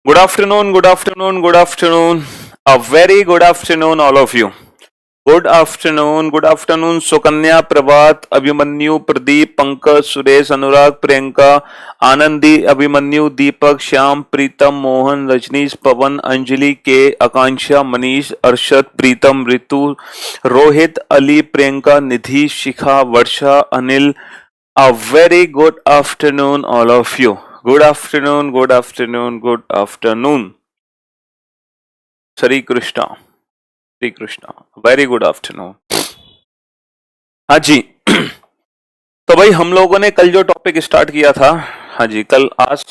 Good afternoon, good afternoon, good afternoon. A very good afternoon, all of you. Good afternoon, Sukanya, प्रभात, अभिमन्यु, प्रदीप, पंकज, सुरेश, अनुराग, प्रियंका, आनंदी, अभिमन्यु, दीपक, श्याम, प्रीतम, मोहन, रजनीश, पवन, अंजलि, के, आकांक्षा, मनीष, अरशद, प्रीतम, ऋतु, रोहित, अली, प्रियंका, निधि, शिखा, वर्षा, Anil. A very good afternoon, all of you. Good afternoon, good afternoon, good afternoon. Sri Krishna, Sri Krishna. Very good afternoon. हाँ जी. तो भाई हम लोगों ने कल जो topic start किया था, हाँ जी, कल आज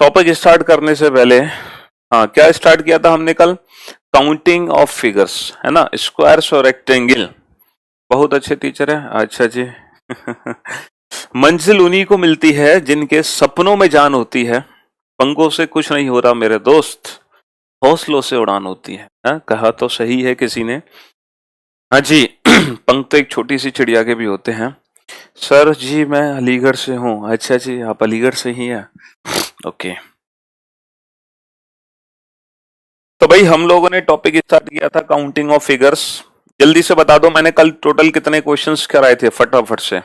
टॉपिक स्टार्ट करने से पहले, हाँ, क्या स्टार्ट किया था हमने कल? काउंटिंग ऑफ फिगर्स, है ना, स्क्वायर्स और रेक्टेंगल. बहुत अच्छे टीचर है. अच्छा जी. मंजिल उन्हीं को मिलती है जिनके सपनों में जान होती है. पंखों से कुछ नहीं हो रहा मेरे दोस्त, हौसलों से उड़ान होती है. कहा तो सही है किसी ने. हाँ जी. पंख तो एक छोटी सी चिड़िया के भी होते हैं. सर जी मैं अलीगढ़ से हूँ. अच्छा जी, आप अलीगढ़ से ही हैं. ओके. तो भाई हम लोगों ने टॉपिक स्टार्ट किया था काउंटिंग ऑफ फिगर्स. जल्दी से बता दो मैंने कल टोटल कितने क्वेश्चंस कराए थे, फटाफट से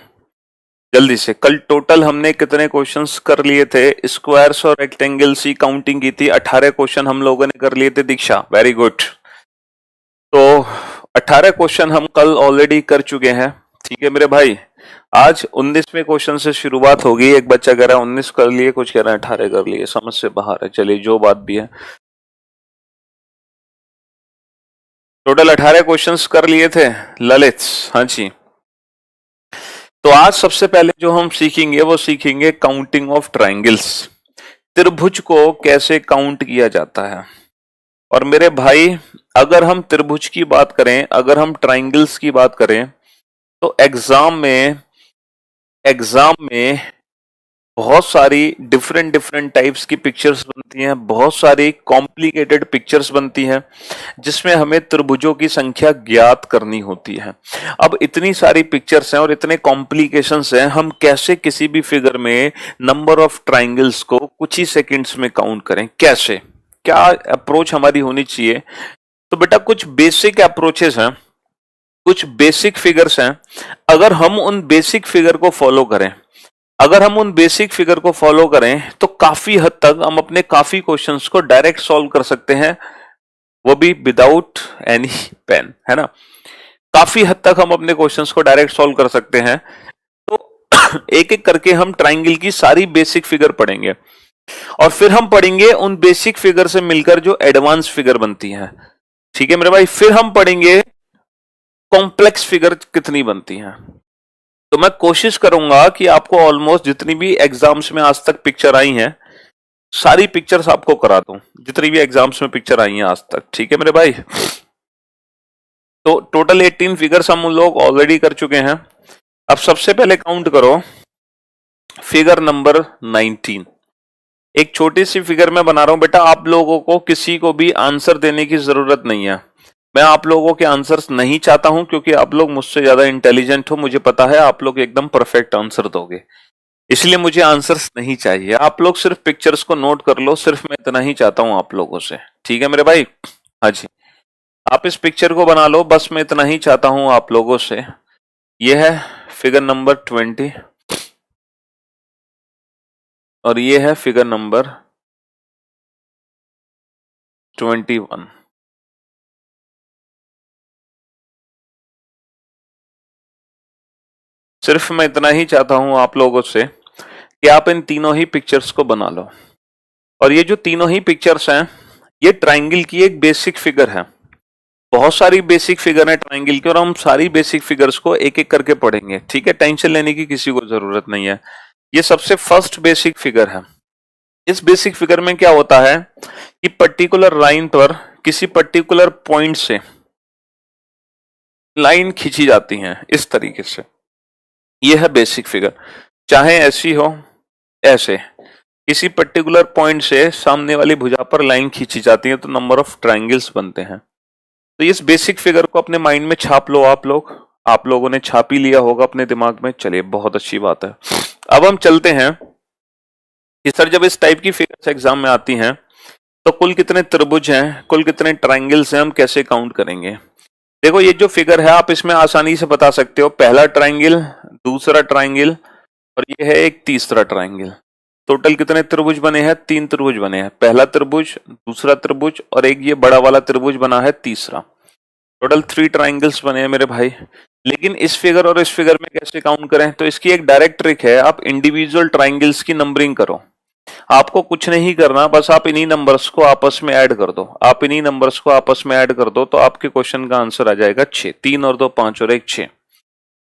जल्दी से. कल टोटल हमने कितने क्वेश्चंस कर लिए थे? स्क्वायर्स और रेक्टेंगल्स की काउंटिंग की थी. 18 क्वेश्चन हम लोगों ने कर लिए थे. दीक्षा, वेरी गुड. तो 18 क्वेश्चन हम कल ऑलरेडी कर चुके हैं. ठीक है मेरे भाई. आज 19वें क्वेश्चन से शुरुआत होगी. एक बच्चा कह रहा है 19 कर लिए, कुछ कह रहा है 18 कर लिए. समझ से बाहर है. चलिए जो बात भी है, टोटल 18 क्वेश्चंस कर लिए थे ललित. हाँ जी. तो आज सबसे पहले जो हम सीखेंगे वो सीखेंगे काउंटिंग ऑफ ट्रायंगल्स. त्रिभुज को कैसे काउंट किया जाता है. और मेरे भाई अगर हम त्रिभुज की बात करें, अगर हम ट्रायंगल्स की बात करें, तो एग्जाम में बहुत सारी डिफरेंट टाइप्स की पिक्चर्स बनती हैं, बहुत सारी कॉम्प्लिकेटेड पिक्चर्स बनती हैं जिसमें हमें त्रिभुजों की संख्या ज्ञात करनी होती है. अब इतनी सारी पिक्चर्स हैं और इतने कॉम्प्लिकेशंस हैं, हम कैसे किसी भी फिगर में नंबर ऑफ ट्रायंगल्स को कुछ ही सेकंड्स में काउंट करें? कैसे, क्या अप्रोच हमारी होनी चाहिए? तो बेटा कुछ बेसिक अप्रोचेस हैं, कुछ बेसिक फिगर्स हैं. अगर हम उन बेसिक फिगर को फॉलो करें, तो काफी हद तक हम अपने काफी क्वेश्चंस को डायरेक्ट सॉल्व कर सकते हैं, वो भी विदाउट एनी पेन, है ना. काफी हद तक हम अपने क्वेश्चंस को डायरेक्ट सॉल्व कर सकते हैं. तो एक एक करके हम ट्रायंगल की सारी बेसिक फिगर पढ़ेंगे और फिर हम पढ़ेंगे उन बेसिक फिगर से मिलकर जो एडवांस फिगर बनती हैं. ठीक है मेरे भाई. फिर हम पढ़ेंगे कॉम्प्लेक्स फिगर कितनी बनती हैं. तो मैं कोशिश करूंगा कि आपको ऑलमोस्ट जितनी भी एग्जाम्स में आज तक पिक्चर आई हैं, सारी पिक्चर्स आपको करा दूं, जितनी भी एग्जाम्स में पिक्चर आई हैं आज तक. ठीक है मेरे भाई. तो टोटल 18 फिगर्स हम लोग ऑलरेडी कर चुके हैं. अब सबसे पहले काउंट करो फिगर नंबर 19. एक छोटी सी फिगर मैं बना रहा हूं बेटा. आप लोगों को किसी को भी आंसर देने की जरूरत नहीं है. मैं आप लोगों के आंसर्स नहीं चाहता हूं क्योंकि आप लोग मुझसे ज्यादा इंटेलिजेंट हो. मुझे पता है आप लोग एकदम परफेक्ट आंसर दोगे, इसलिए मुझे आंसर्स नहीं चाहिए. आप लोग सिर्फ पिक्चर्स को नोट कर लो. सिर्फ मैं इतना ही चाहता हूं आप लोगों से. ठीक है मेरे भाई. हाँ जी, आप इस पिक्चर को बना लो. बस मैं इतना ही चाहता हूं आप लोगों से. यह है फिगर नंबर 20 और ये है फिगर नंबर 21. सिर्फ मैं इतना ही चाहता हूं आप लोगों से कि आप इन तीनों ही पिक्चर्स को बना लो. और ये जो तीनों ही पिक्चर्स हैं, ये ट्रायंगल की एक बेसिक फिगर है. बहुत सारी बेसिक फिगर है ट्रायंगल की और हम सारी बेसिक फिगर्स को एक एक करके पढ़ेंगे. ठीक है, टेंशन लेने की किसी को जरूरत नहीं है. ये सबसे फर्स्ट बेसिक फिगर है. इस बेसिक फिगर में क्या होता है कि पर्टिकुलर लाइन पर किसी पर्टिकुलर पॉइंट से लाइन खींची जाती है इस तरीके से. यह है बेसिक फिगर. चाहे ऐसी हो, ऐसे किसी पर्टिकुलर पॉइंट से सामने वाली भुजा पर लाइन खींची जाती है तो नंबर ऑफ ट्रायंगल्स बनते हैं. तो इस बेसिक फिगर को अपने माइंड में छाप लो. आप लोगों ने छाप ही लिया होगा अपने दिमाग में. चलिए, बहुत अच्छी बात है. अब हम चलते हैं कि सर जब इस टाइप की फिगर्स एग्जाम में आती हैं तो कुल कितने त्रिभुज हैं, कुल कितने ट्राइंगल्स हैं, हम कैसे काउंट करेंगे? देखो ये जो फिगर है आप इसमें आसानी से बता सकते हो, पहला ट्राइंगल, दूसरा ट्राइंगल और ये है एक तीसरा ट्राइंगल। टोटल कितने त्रिभुज बने हैं? 3 त्रिभुज बने हैं, पहला त्रिभुज, दूसरा त्रिभुज और एक ये बड़ा वाला त्रिभुज बना है तीसरा। टोटल 3 ट्राइंगल्स बने हैं मेरे भाई। लेकिन इस फिगर और इस फिगर में कैसे काउंट करें? तो इसकी एक डायरेक्ट ट्रिक है, आप इंडिविजुअल ट्राइंगल्स की नंबरिंग करो। आपको कुछ नहीं करना, बस आप इन्हीं नंबर्स को आपस में ऐड कर दो। आप इन्हीं नंबर्स को आपस में ऐड कर दो तो आपके क्वेश्चन का आंसर आ जाएगा 6। 3 और 2 5 और 1 6।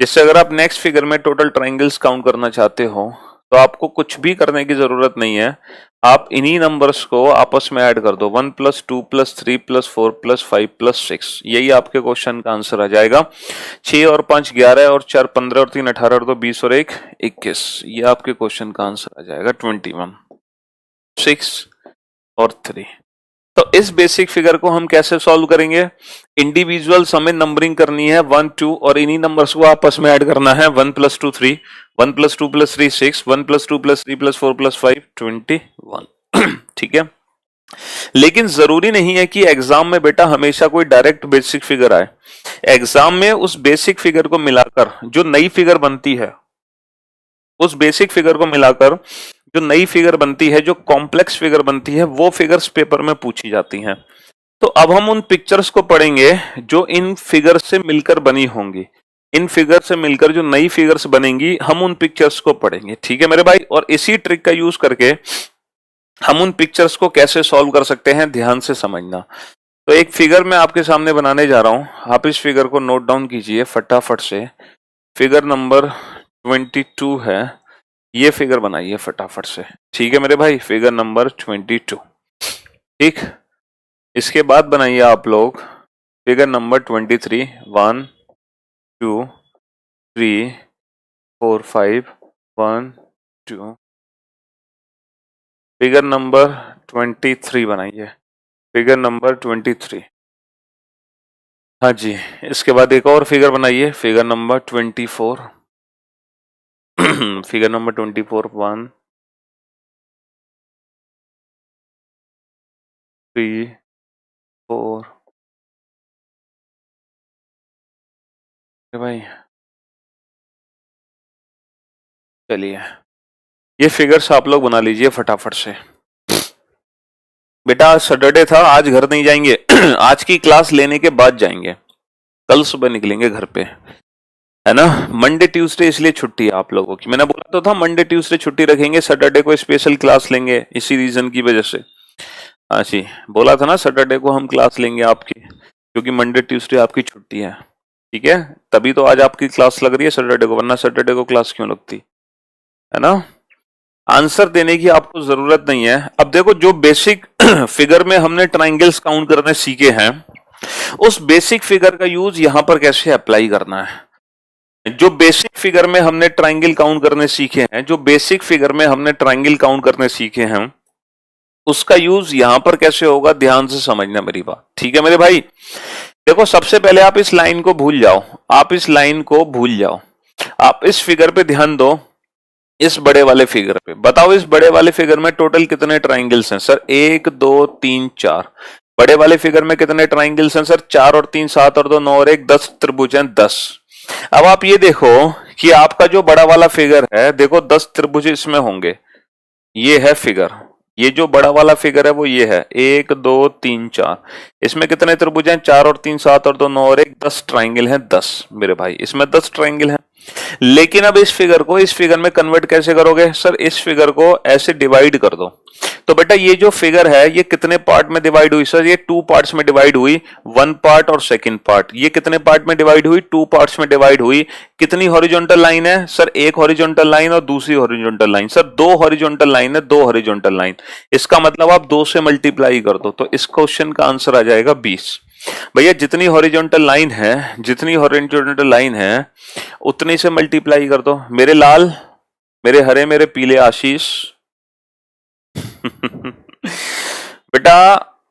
जिससे अगर आप नेक्स्ट फिगर में टोटल ट्राइंगल्स काउंट करना चाहते हो तो आपको कुछ भी करने की जरूरत नहीं है, आप इन्हीं नंबर्स को आपस में ऐड कर दो। 1 + 2 + 3 + 4 + 5 + 6, यही आपके क्वेश्चन का आंसर आ जाएगा। 6 और 5 11 और 4 15 और 3 18 और 2 20 और 1 21, ये आपके क्वेश्चन का आंसर आ जाएगा 21, 6 और 3। तो इस बेसिक फिगर को हम कैसे सॉल्व करेंगे? इंडिविजुअल्स हमें नंबरिंग करनी है 1 2 और इन्हीं नंबर्स को आपस में ऐड करना है। 1 + 2 3, 1 + 2 + 3 6, 1 + 2 + 3 + 4 + 5 21। ठीक है, लेकिन जरूरी नहीं है कि एग्जाम में बेटा हमेशा कोई डायरेक्ट बेसिक फिगर आए। एग्जाम में उस बेसिक फिगर को मिलाकर जो नई फिगर बनती है, उस बेसिक फिगर को मिलाकर जो नई फिगर बनती है, जो कॉम्प्लेक्स फिगर बनती है, वो फिगर्स पेपर में पूछी जाती हैं। तो अब हम उन पिक्चर्स को पढ़ेंगे जो इन फिगर से मिलकर बनी होंगी। इन फिगर से मिलकर जो नई फिगर्स बनेंगी, हम उन पिक्चर्स को पढ़ेंगे। ठीक है मेरे भाई, और इसी ट्रिक का यूज करके हम उन पिक्चर्स को कैसे सॉल्व कर सकते हैं, ध्यान से समझना। तो एक फिगर मैं आपके सामने बनाने जा रहा हूं, आप इस फिगर को नोट डाउन कीजिए फटाफट से। फिगर नंबर 22 है, ये फिगर बनाइए फटाफट से। ठीक है मेरे भाई, फिगर नंबर 22। ठीक, इसके बाद बनाइए आप लोग फिगर नंबर 23। 1 2 3 4 5 1 2। फिगर नंबर 23 बनाइए, फिगर नंबर 23। हाँ जी, इसके बाद एक और फिगर बनाइए, फिगर नंबर 24। Figure number 24। 1 3 4। भाई चलिए, ये फिगर्स आप लोग बना लीजिए फटाफट से। बेटा आज सैटरडे था, आज घर नहीं जाएंगे। आज की क्लास लेने के बाद जाएंगे, कल सुबह निकलेंगे घर पे, है ना। मंडे ट्यूसडे इसलिए छुट्टी है आप लोगों की। मैंने बोला तो था मंडे ट्यूसडे छुट्टी रखेंगे, सैटरडे को स्पेशल क्लास लेंगे, इसी रीजन की वजह से। हाँ जी, बोला था ना सैटरडे को हम क्लास लेंगे आपकी, क्योंकि मंडे ट्यूसडे आपकी छुट्टी है। ठीक है, तभी तो आज आपकी क्लास लग रही है सैटरडे को, वरना सैटरडे को क्लास क्यों लगती, है ना। आंसर देने की आपको जरूरत नहीं है। अब देखो, जो बेसिक फिगर में हमने ट्राइंगल्स काउंट करने सीखे हैं, उस बेसिक फिगर का यूज यहां पर कैसे अप्लाई करना है। जो बेसिक फिगर में हमने ट्राइंगल काउंट करने सीखे हैं, जो बेसिक फिगर में हमने ट्राइंगल काउंट करने सीखे हैं, उसका यूज यहां पर कैसे होगा, ध्यान से समझना मेरी बात। ठीक है मेरे भाई, देखो सबसे पहले आप इस लाइन को भूल जाओ, आप इस लाइन को भूल जाओ, आप इस फिगर पे ध्यान दो, इस बड़े वाले फिगर पे। बताओ इस बड़े वाले फिगर में टोटल कितने ट्राइंगल्स हैं? सर 1 2 3 4। बड़े वाले फिगर में कितने ट्राइंगल्स हैं? सर 4 और 3 7 और 2 9 और 1 10 त्रिभुज हैं, 10। अब आप ये देखो कि आपका जो बड़ा वाला फिगर है, देखो 10 त्रिभुज इसमें होंगे। ये है फिगर, ये जो बड़ा वाला फिगर है वो ये है 1 2 3 4। इसमें कितने त्रिभुज हैं? 4 और 3 7 और 2 9 और 1 10 ट्राइंगल हैं, 10 मेरे भाई, इसमें 10 ट्राइंगल हैं। लेकिन अब इस फिगर को इस फिगर में कन्वर्ट कैसे करोगे? सर इस फिगर को ऐसे डिवाइड कर दो। तो बेटा ये जो फिगर है ये कितने पार्ट में डिवाइड हुई? सर ये 2 पार्ट्स में डिवाइड हुई, 1 पार्ट और सेकंड पार्ट। ये कितने पार्ट में डिवाइड हुई? 2 पार्ट्स में डिवाइड हुई। कितनी हॉरिजॉन्टल लाइन है? सर एक हॉरिजॉन्टल लाइन और दूसरी horizontal line. Sir 2 horizontal line है, 2 हॉरिजॉन्टल लाइन। इसका मतलब आप 2 से मल्टीप्लाई कर दो, तो इस क्वेश्चन का आंसर आ जाएगा 20। भैया जितनी हॉरिजॉन्टल लाइन है, जितनी हॉरिजॉन्टल लाइन है उतनी से मल्टीप्लाई कर दो। मेरे लाल, मेरे हरे, मेरे पीले आशीष। बेटा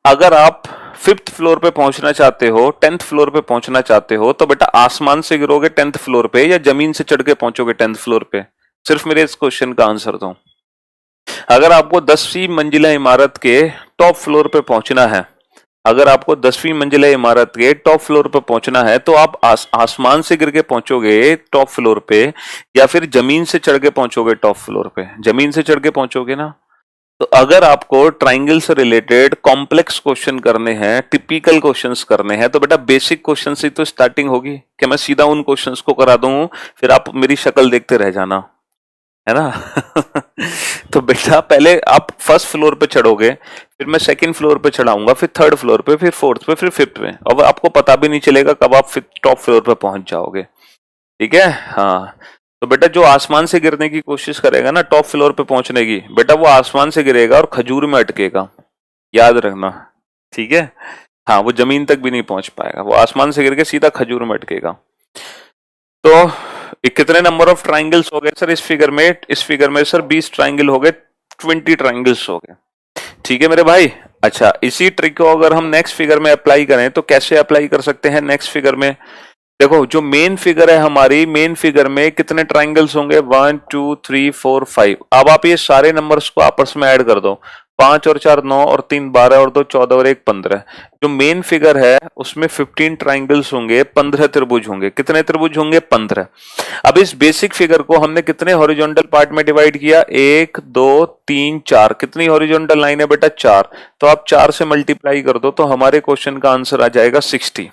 अगर आप 5th फ्लोर पे पहुंचना चाहते हो, 10th फ्लोर पे पहुंचना चाहते हो, तो बेटा आसमान से गिरोगे 10th फ्लोर पे या जमीन से चढ़ के पहुंचोगे 10th फ्लोर पे? सिर्फ मेरे इस क्वेश्चन का आंसर दो। अगर आपको 10वीं मंजिला इमारत के टॉप फ्लोर पे पहुंचना है, अगर आपको 10वीं मंजिला इमारत के टॉप फ्लोर पे पहुंचना है तो आप आसमान से गिर के पहुंचोगे टॉप फ्लोर पे, या फिर जमीन से चढ़ के पहुंचोगे टॉप फ्लोर पे? जमीन से चढ़ के पहुंचोगे ना। तो अगर आपको ट्राइंगल से रिलेटेड कॉम्प्लेक्स क्वेश्चन करने हैं, टिपिकल क्वेश्चंस करने हैं, तो बेटा बेसिक क्वेश्चन से तो स्टार्टिंग होगी। कि मैं सीधा उन क्वेश्चंस को करा दूं फिर आप मेरी शक्ल देखते रह जाना, है ना? तो बेटा पहले आप फर्स्ट फ्लोर पे चढ़ोगे, फिर मैं सेकंड फ्लोर पे चढ़ाऊंगा, फिर थर्ड फ्लोर पे, फिर फोर्थ पे, फिर फिफ्थ पे। अब आपको पता भी नहीं चलेगा कब आप टॉप फ्लोर पे पहुंच जाओगे। ठीक है? हाँ। तो बेटा जो आसमान से गिरने की कोशिश करेगा ना टॉप फ्लोर पे पहुंचने की, बेटा वो आसमान से गिरेगा और खजूर में अटकेगा, याद रखना। ठीक है? हाँ, वो जमीन तक भी नहीं पहुंच पाएगा, वो आसमान से गिर के सीधा खजूर में अटकेगा। तो कितने नंबर ऑफ ट्राइंगल्स हो गए सर इस फिगर में? इस फिगर में सर 20 ट्राइंगल हो गए, 20 ट्राइंगल्स हो गए। ठीक है मेरे भाई। अच्छा, इसी ट्रिक को अगर हम नेक्स्ट फिगर में अप्लाई करें तो कैसे अप्लाई कर सकते हैं नेक्स्ट फिगर में? देखो जो मेन फिगर है हमारी, मेन फिगर में कितने ट्राइंगल्स होंगे? 1 2 3 4 5। अब आप ये सारे नंबर्स को आपस में ऐड कर दो। 5 और 4 9 और 3 12 और 2 14 और 1 15। जो मेन फिगर है उसमें 15 ट्राइंगल्स होंगे, 15 त्रिभुज होंगे। कितने त्रिभुज होंगे? 15। अब इस बेसिक फिगर को हमने कितने हॉरिजॉन्टल पार्ट में डिवाइड किया? 1 2 3 4। कितनी हॉरिजॉन्टल लाइन है बेटा? 4। तो आप 4 से मल्टीप्लाई कर दो तो हमारे क्वेश्चन का आंसर आ जाएगा 60।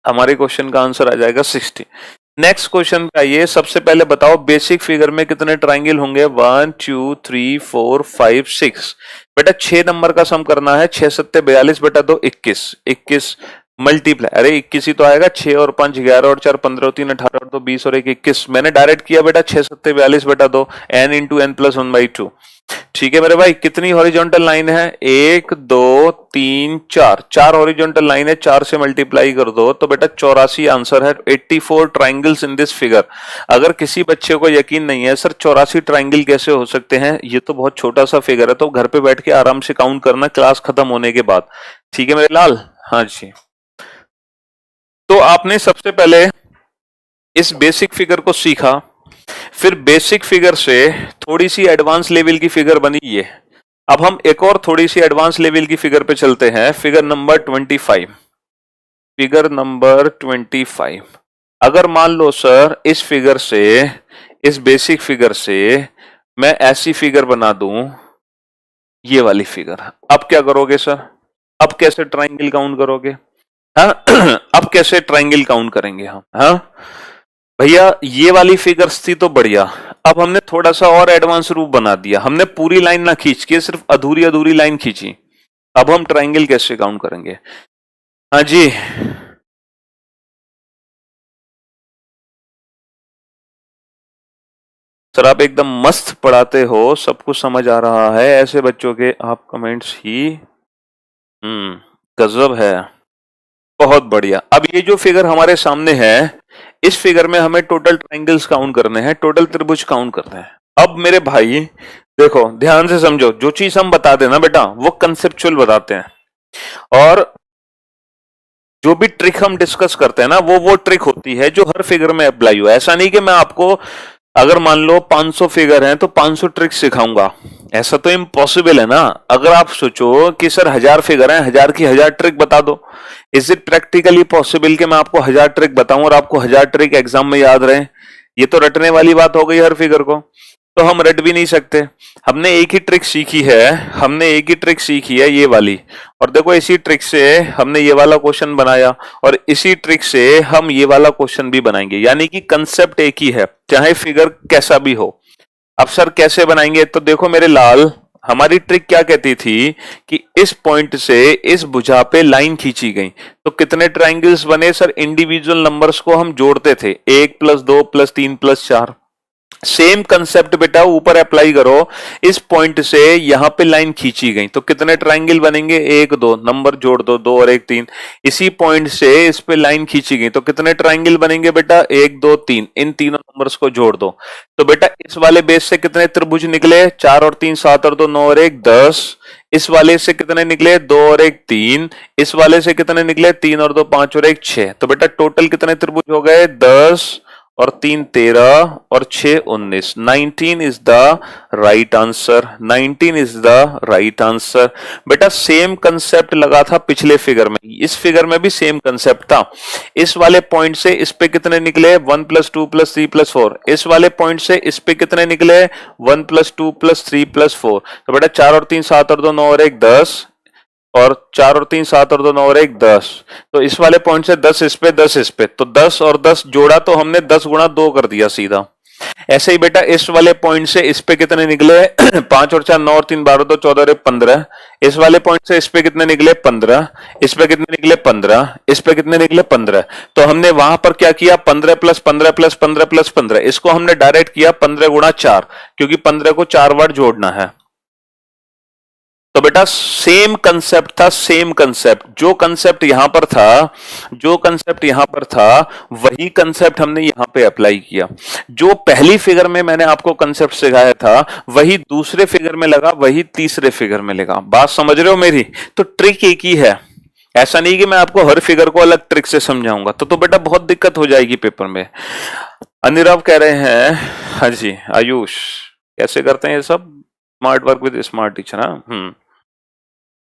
हमारे क्वेश्चन का आंसर आ जाएगा 60। नेक्स्ट क्वेश्चन पे आइए। सबसे पहले बताओ बेसिक फिगर में कितने ट्राइंगल होंगे? 1 2 3 4 5 6। बेटा 6 नंबर का सम करना है। 6 सत्ते 42 बेटा 2 21। 21 मल्टीप्लाई, अरे 21 ही तो आएगा। 6 और 5 11 और 4 15 और 3 18 और 2 20 और 1 21। मैंने डायरेक्ट किया बेटा। 6 सत्ते 42 बेटा 2 n इंटू n प्लस 1/2। ठीक है मेरे भाई। कितनी हॉरिजॉन्टल लाइन है? 1 2 3 4। 4 हॉरिजॉन्टल लाइन है, 4 से मल्टीप्लाई कर दो तो बेटा 84 आंसर है। 84 ट्राइंगल्स इन दिस फिगर। अगर किसी बच्चे को यकीन नहीं है सर 84 ट्राइंगल कैसे हो सकते हैं, ये तो बहुत छोटा सा फिगर है, तो घर पे बैठ के आराम से काउंट करना क्लास खत्म होने के बाद। ठीक है मेरे लाल? हाँ जी। तो आपने सबसे पहले इस बेसिक फिगर को सीखा, फिर बेसिक फिगर से थोड़ी सी एडवांस लेवल की फिगर बनी ये। अब हम एक और थोड़ी सी एडवांस लेवल की फिगर पे चलते हैं। Figure number 25। Figure number 25। अगर मान लो सर इस फिगर से, इस बेसिक फिगर से मैं ऐसी फिगर बना दूं, ये वाली फिगर, अब क्या करोगे सर? अब कैसे ट्राइंगल काउंट करोगे? हाँ अब कैसे ट्राइंगल काउंट करेंगे हम? हाँ भैया ये वाली फिगर्स थी तो बढ़िया। अब हमने थोड़ा सा और एडवांस रूप बना दिया। हमने पूरी लाइन ना खींच के सिर्फ अधूरी अधूरी लाइन खींची। अब हम ट्राइंगल कैसे काउंट करेंगे? हाँ जी। सर आप एकदम मस्त पढ़ाते हो, सब कुछ समझ आ रहा है। ऐसे बच्चों के आप कमेंट्स ही गजब है। बहुत बढ़िया। अब ये जो फिगर हमारे सामने है, इस फिगर में हमें टोटल ट्राइंगल्स काउंट करने हैं, टोटल त्रिभुज काउंट करने हैं। अब मेरे भाई देखो ध्यान से समझो, जो चीज हम बता देना बेटा वो कंसेप्चुअल बताते हैं, और जो भी ट्रिक हम डिस्कस करते हैं ना वो ट्रिक होती है जो हर फिगर में अप्लाई हो। ऐसा नहीं कि मैं आपको अगर मान लो 500 फिगर हैं तो 500 ट्रिक सिखाऊंगा, ऐसा तो इम्पॉसिबल है ना। अगर आप सोचो कि सर 1000 फिगर हैं, 1000 की 1000 ट्रिक बता दो, इज इट प्रैक्टिकली पॉसिबल कि मैं आपको 1000 ट्रिक बताऊं और आपको 1000 ट्रिक एग्जाम में याद रहे? ये तो रटने वाली बात हो गई हर फिगर को, तो हम रट भी नहीं सकते। हमने एक ही ट्रिक सीखी है, हमने एक ही ट्रिक सीखी है ये वाली, और देखो इसी ट्रिक से हमने ये वाला क्वेश्चन बनाया और इसी ट्रिक से हम ये वाला क्वेश्चन भी बनाएंगे। यानी कि कंसेप्ट एक ही है चाहे फिगर कैसा भी हो। अब सर कैसे बनाएंगे? तो देखो मेरे लाल, हमारी ट्रिक क्या कहती थी कि इस पॉइंट से इस भुजा पे लाइन खींची गई तो कितने ट्राइंगल्स बने सर? इंडिविजुअल नंबर्स को हम जोड़ते थे, 1 + 2 + 3 + 4। सेम कंसेप्ट बेटा ऊपर अप्लाई करो। इस पॉइंट से यहां पे लाइन खींची गई तो कितने ट्राइंगल बनेंगे? 1 2 नंबर जोड़ दो, 2 और 1 3। इसी पॉइंट से इस पे लाइन खींची गई तो कितने ट्राइंगल बनेंगे बेटा? 1 2 3। इन तीनों नंबर्स को जोड़ दो तो बेटा इस वाले बेस से कितने त्रिभुज निकले? 4 और 3 7 और 2 9 और 1 10। इस वाले से कितने निकले? 2 और 1 3। इस वाले से कितने निकले? 3 और 2 5 और 1 6। तो बेटा टोटल कितने त्रिभुज हो गए? 10 और 3 13 और 6 19। 19 is the right answer. 19 is the right answer. बेटा सेम कंसेप्ट लगा था पिछले फिगर में, इस फिगर में भी सेम कंसेप्ट था। इस वाले पॉइंट से इस पे कितने निकले 1 + 2 + 3 + 4। इस वाले पॉइंट से इस पे कितने निकले 1 + 2 + 3 + 4। तो बेटा 4 और 3 7 और 2 9 और 1 10, और 4 और 3 7 और 2 9 और 1 10। तो इस वाले पॉइंट से 10 इस पे 10 इस पे, तो 10 और 10 जोड़ा तो हमने 10 गुणा 2 कर दिया सीधा। ऐसे ही बेटा इस वाले पॉइंट से इस पे कितने निकले 5 और 4 9 और 3 12 2 14 और 1 15। इस वाले पॉइंट से इस पे कितने निकले 15। इस पे कितने निकले 15। इस पे कितने निकले 15। तो हमने वहां पर क्या किया 15 + 15 + 15 + 15, इसको हमने डायरेक्ट किया 15 गुणा 4, क्योंकि 15 को 4 बार जोड़ना है। तो बेटा सेम कंसेप्ट था, सेम कंसेप्ट। जो कंसेप्ट यहां पर था, जो कंसेप्ट यहां पर था, वही कंसेप्ट हमने यहां पे अप्लाई किया। जो पहली फिगर में मैंने आपको कंसेप्ट सिखाया था, वही दूसरे फिगर में लगा, वही तीसरे फिगर में लगा। बात समझ रहे हो मेरी? तो ट्रिक एक ही है, ऐसा नहीं कि मैं आपको हर फिगर को अलग ट्रिक से समझाऊंगा, तो बेटा बहुत दिक्कत हो जाएगी पेपर में। अनिरव कह रहे हैं, हाँ जी आयुष, कैसे करते हैं ये सब? Smart work with smart teacher. हाँ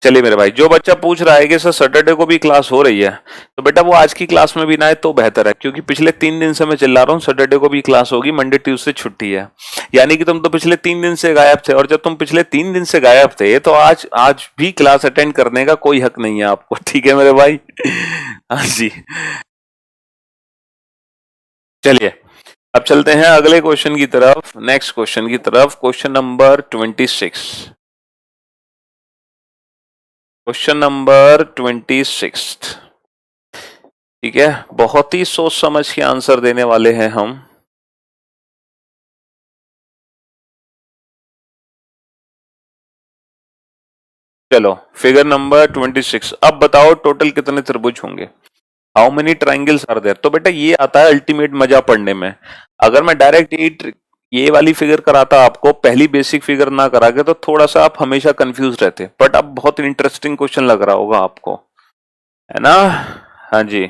चलिए मेरे भाई, जो बच्चा पूछ रहा है कि सर सैटरडे को भी क्लास हो रही है, तो बेटा वो आज की क्लास में भी ना आए तो बेहतर है, क्योंकि पिछले 3 दिन से मैं चिल्ला रहा हूँ सैटरडे को भी क्लास होगी, मंडे ट्यूसडे छुट्टी है। यानी कि तुम तो पिछले 3 दिन से गायब थे, और जब तुम पिछले 3 दिन से गायब थे तो आज भी क्लास अटेंड करने का कोई हक नहीं है आपको, ठीक है मेरे भाई? हाँ जी, चलिए अब चलते हैं अगले क्वेश्चन की तरफ, नेक्स्ट क्वेश्चन की तरफ। Question number 26। क्वेश्चन नंबर 26, ठीक है, बहुत ही सोच समझ के आंसर देने वाले हैं हम। चलो फिगर नंबर 26, अब बताओ टोटल कितने त्रिभुज होंगे? How many triangles are there? तो बेटा ये आता है अल्टीमेट मजा पढ़ने में। अगर मैं डायरेक्ट ये वाली फिगर कराता आपको, पहली बेसिक फिगर ना करा के, तो थोड़ा सा आप हमेशा कंफ्यूज रहते, बट अब बहुत इंटरेस्टिंग क्वेश्चन लग रहा होगा आपको, है ना? हाँ जी,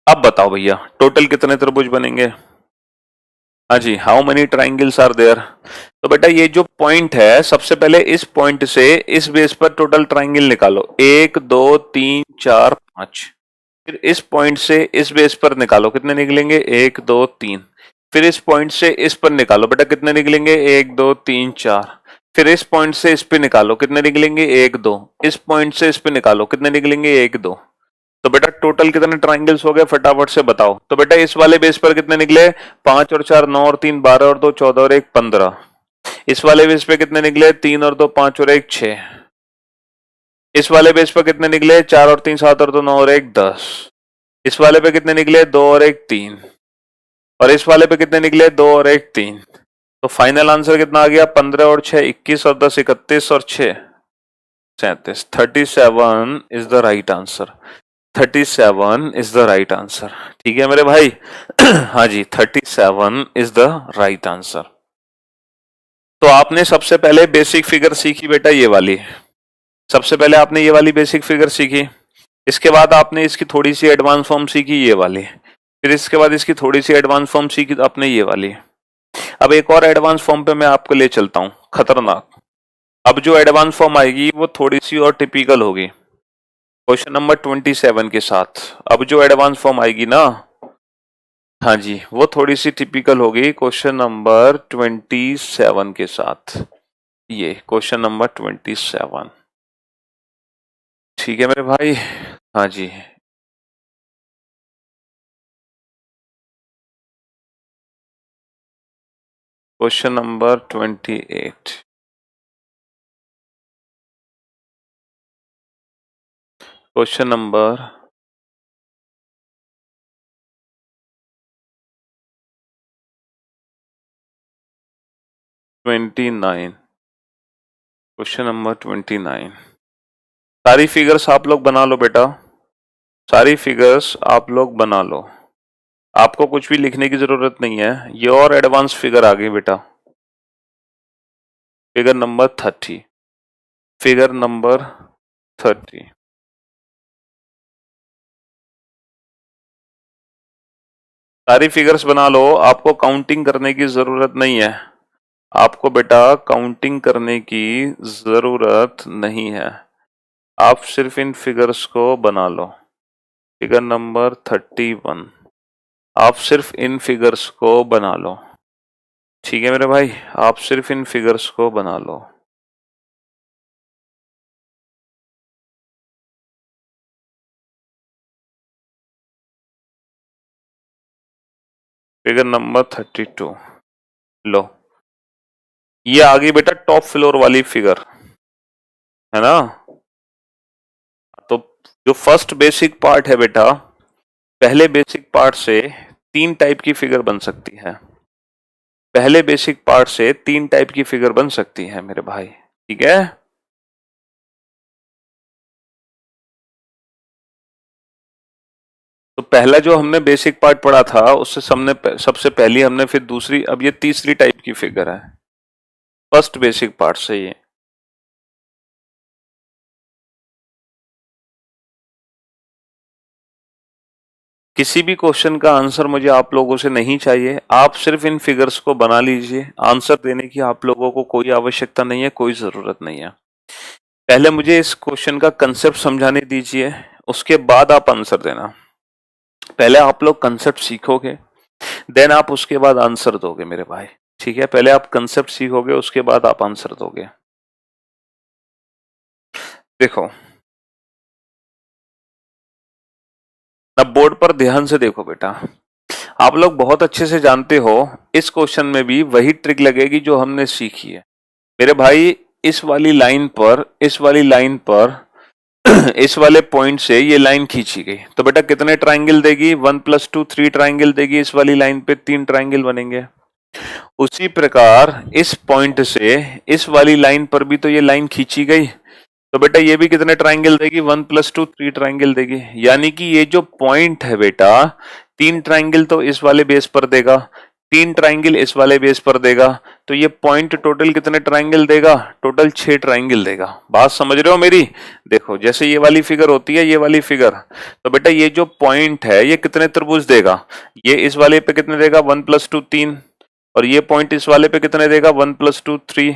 अब बताओ भैया टोटल कितने त्रिभुज बनेंगे? हाँ जी, how many triangles are there? तो बेटा ये जो पॉइंट है, सबसे पहले इस पॉइंट से इस बेस पर टोटल ट्राइंगल निकालो, 1 2 3 4 5। फिर इस पॉइंट से इस बेस पर निकालो, कितने निकलेंगे 1 2 3। फिर इस पॉइंट से इस पर निकालो बेटा, कितने निकलेंगे 1 2 3 4। फिर इस पॉइंट से इस पे निकालो, कितने निकलेंगे 1 2। इस पॉइंट से इस पे निकालो, कितने निकलेंगे 1 2। तो बेटा टोटल कितने ट्राइंगल्स हो गए फटाफट से बताओ। तो बेटा इस वाले बेस पर कितने निकले 5 और 4 9 और 3 12 और 2 14 और 1 15। इस वाले बेस पे कितने निकले 3 और 2 5 और 1 6। इस वाले बेस पर कितने निकले 4 और 3 7 और 2 9 और 1 10। इस वाले पे कितने निकले 2 और 1 3। और इस वाले पे कितने निकले 2 और 1 3। तो फाइनल आंसर कितना आ गया 15 और 6 21 और 10 31 और 6 37। 37 is the right answer. 37 is the right answer, ठीक है मेरे भाई? हाँ जी, 37 इज द राइट आंसर। तो आपने सबसे पहले बेसिक फिगर सीखी बेटा ये वाली, सबसे पहले आपने ये वाली बेसिक फिगर सीखी। इसके बाद आपने इसकी थोड़ी सी एडवांस फॉर्म सीखी ये वाली। फिर इसके बाद इसकी थोड़ी सी एडवांस फॉर्म सीखी तो आपने ये वाली। अब एक और एडवांस फॉर्म पे मैं आपको ले चलता हूँ, खतरनाक। अब जो एडवांस फॉर्म आएगी वो थोड़ी सी और टिपिकल होगी क्वेश्चन नंबर 27 के साथ। अब जो एडवांस फॉर्म आएगी ना, हाँ जी, वो थोड़ी सी टिपिकल होगी क्वेश्चन नंबर 27 के साथ। ये क्वेश्चन नंबर 27, ठीक है मेरे भाई? हाँ जी, question number 28। Question number 29। Question number 29। सारी फिगर्स आप लोग बना लो बेटा, सारी फिगर्स आप लोग बना लो, आपको कुछ भी लिखने की जरूरत नहीं है। ये और एडवांस फिगर आ गई बेटा, फिगर नंबर 30। Figure number 30। सारी फिगर्स बना लो, आपको काउंटिंग करने की जरूरत नहीं है। आपको बेटा काउंटिंग करने की जरूरत नहीं है, आप सिर्फ इन फिगर्स को बना लो। फिगर नंबर 31, आप सिर्फ इन फिगर्स को बना लो। ठीक है मेरे भाई, आप सिर्फ इन फिगर्स को बना लो। फिगर नंबर 32 लो, ये आ गई बेटा टॉप फ्लोर वाली फिगर, है ना। तो जो फर्स्ट बेसिक पार्ट है बेटा, पहले बेसिक पार्ट से तीन टाइप की फिगर बन सकती है। पहले बेसिक पार्ट से तीन टाइप की फिगर बन सकती है मेरे भाई, ठीक है। तो पहला जो हमने बेसिक पार्ट पढ़ा था उससे सबसे पहली हमने, फिर दूसरी, अब ये तीसरी टाइप की फिगर है फर्स्ट बेसिक पार्ट से ये। किसी भी क्वेश्चन का आंसर मुझे आप लोगों से नहीं चाहिए, आप सिर्फ इन फिगर्स को बना लीजिए। आंसर देने की आप लोगों को कोई आवश्यकता नहीं है, कोई जरूरत नहीं है। पहले मुझे इस क्वेश्चन का कंसेप्ट समझाने दीजिए, उसके बाद आप आंसर देना। पहले आप लोग कंसेप्ट सीखोगे, देन आप उसके बाद आंसर दोगे मेरे भाई, ठीक है। पहले आप कंसेप्ट सीखोगे, उसके बाद आप आंसर दोगे। देखो, अब बोर्ड पर ध्यान से देखो बेटा, आप लोग बहुत अच्छे से जानते हो इस क्वेश्चन में भी वही ट्रिक लगेगी जो हमने सीखी है मेरे भाई। इस वाली लाइन पर, इस वाली लाइन पर इस वाले पॉइंट से ये लाइन खींची गई, तो बेटा कितने ट्राइंगल देगी? 1+2 3 ट्राइंगल देगी। इस वाली लाइन पे 3 ट्राइंगल बनेंगे। उसी प्रकार इस पॉइंट से इस वाली लाइन पर भी तो ये लाइन खींची गई, तो बेटा ये भी कितने ट्राइंगल देगी? 1+2 3 ट्राइंगल देगी। यानी कि ये जो पॉइंट है बेटा, 3 ट्राइंगल तो इस वाले बेस पर देगा, 3 ट्राइंगल इस वाले बेस पर देगा, तो ये पॉइंट टोटल कितने ट्राइंगल देगा? टोटल 6 ट्राइंगल देगा। बात समझ रहे हो मेरी? देखो, जैसे ये वाली फिगर होती है, ये वाली फिगर, तो बेटा ये जो पॉइंट है ये कितने त्रिभुज देगा? ये इस वाले पे कितने देगा? 1+2 3, और ये पॉइंट इस वाले पे कितने देगा? 1+2 3,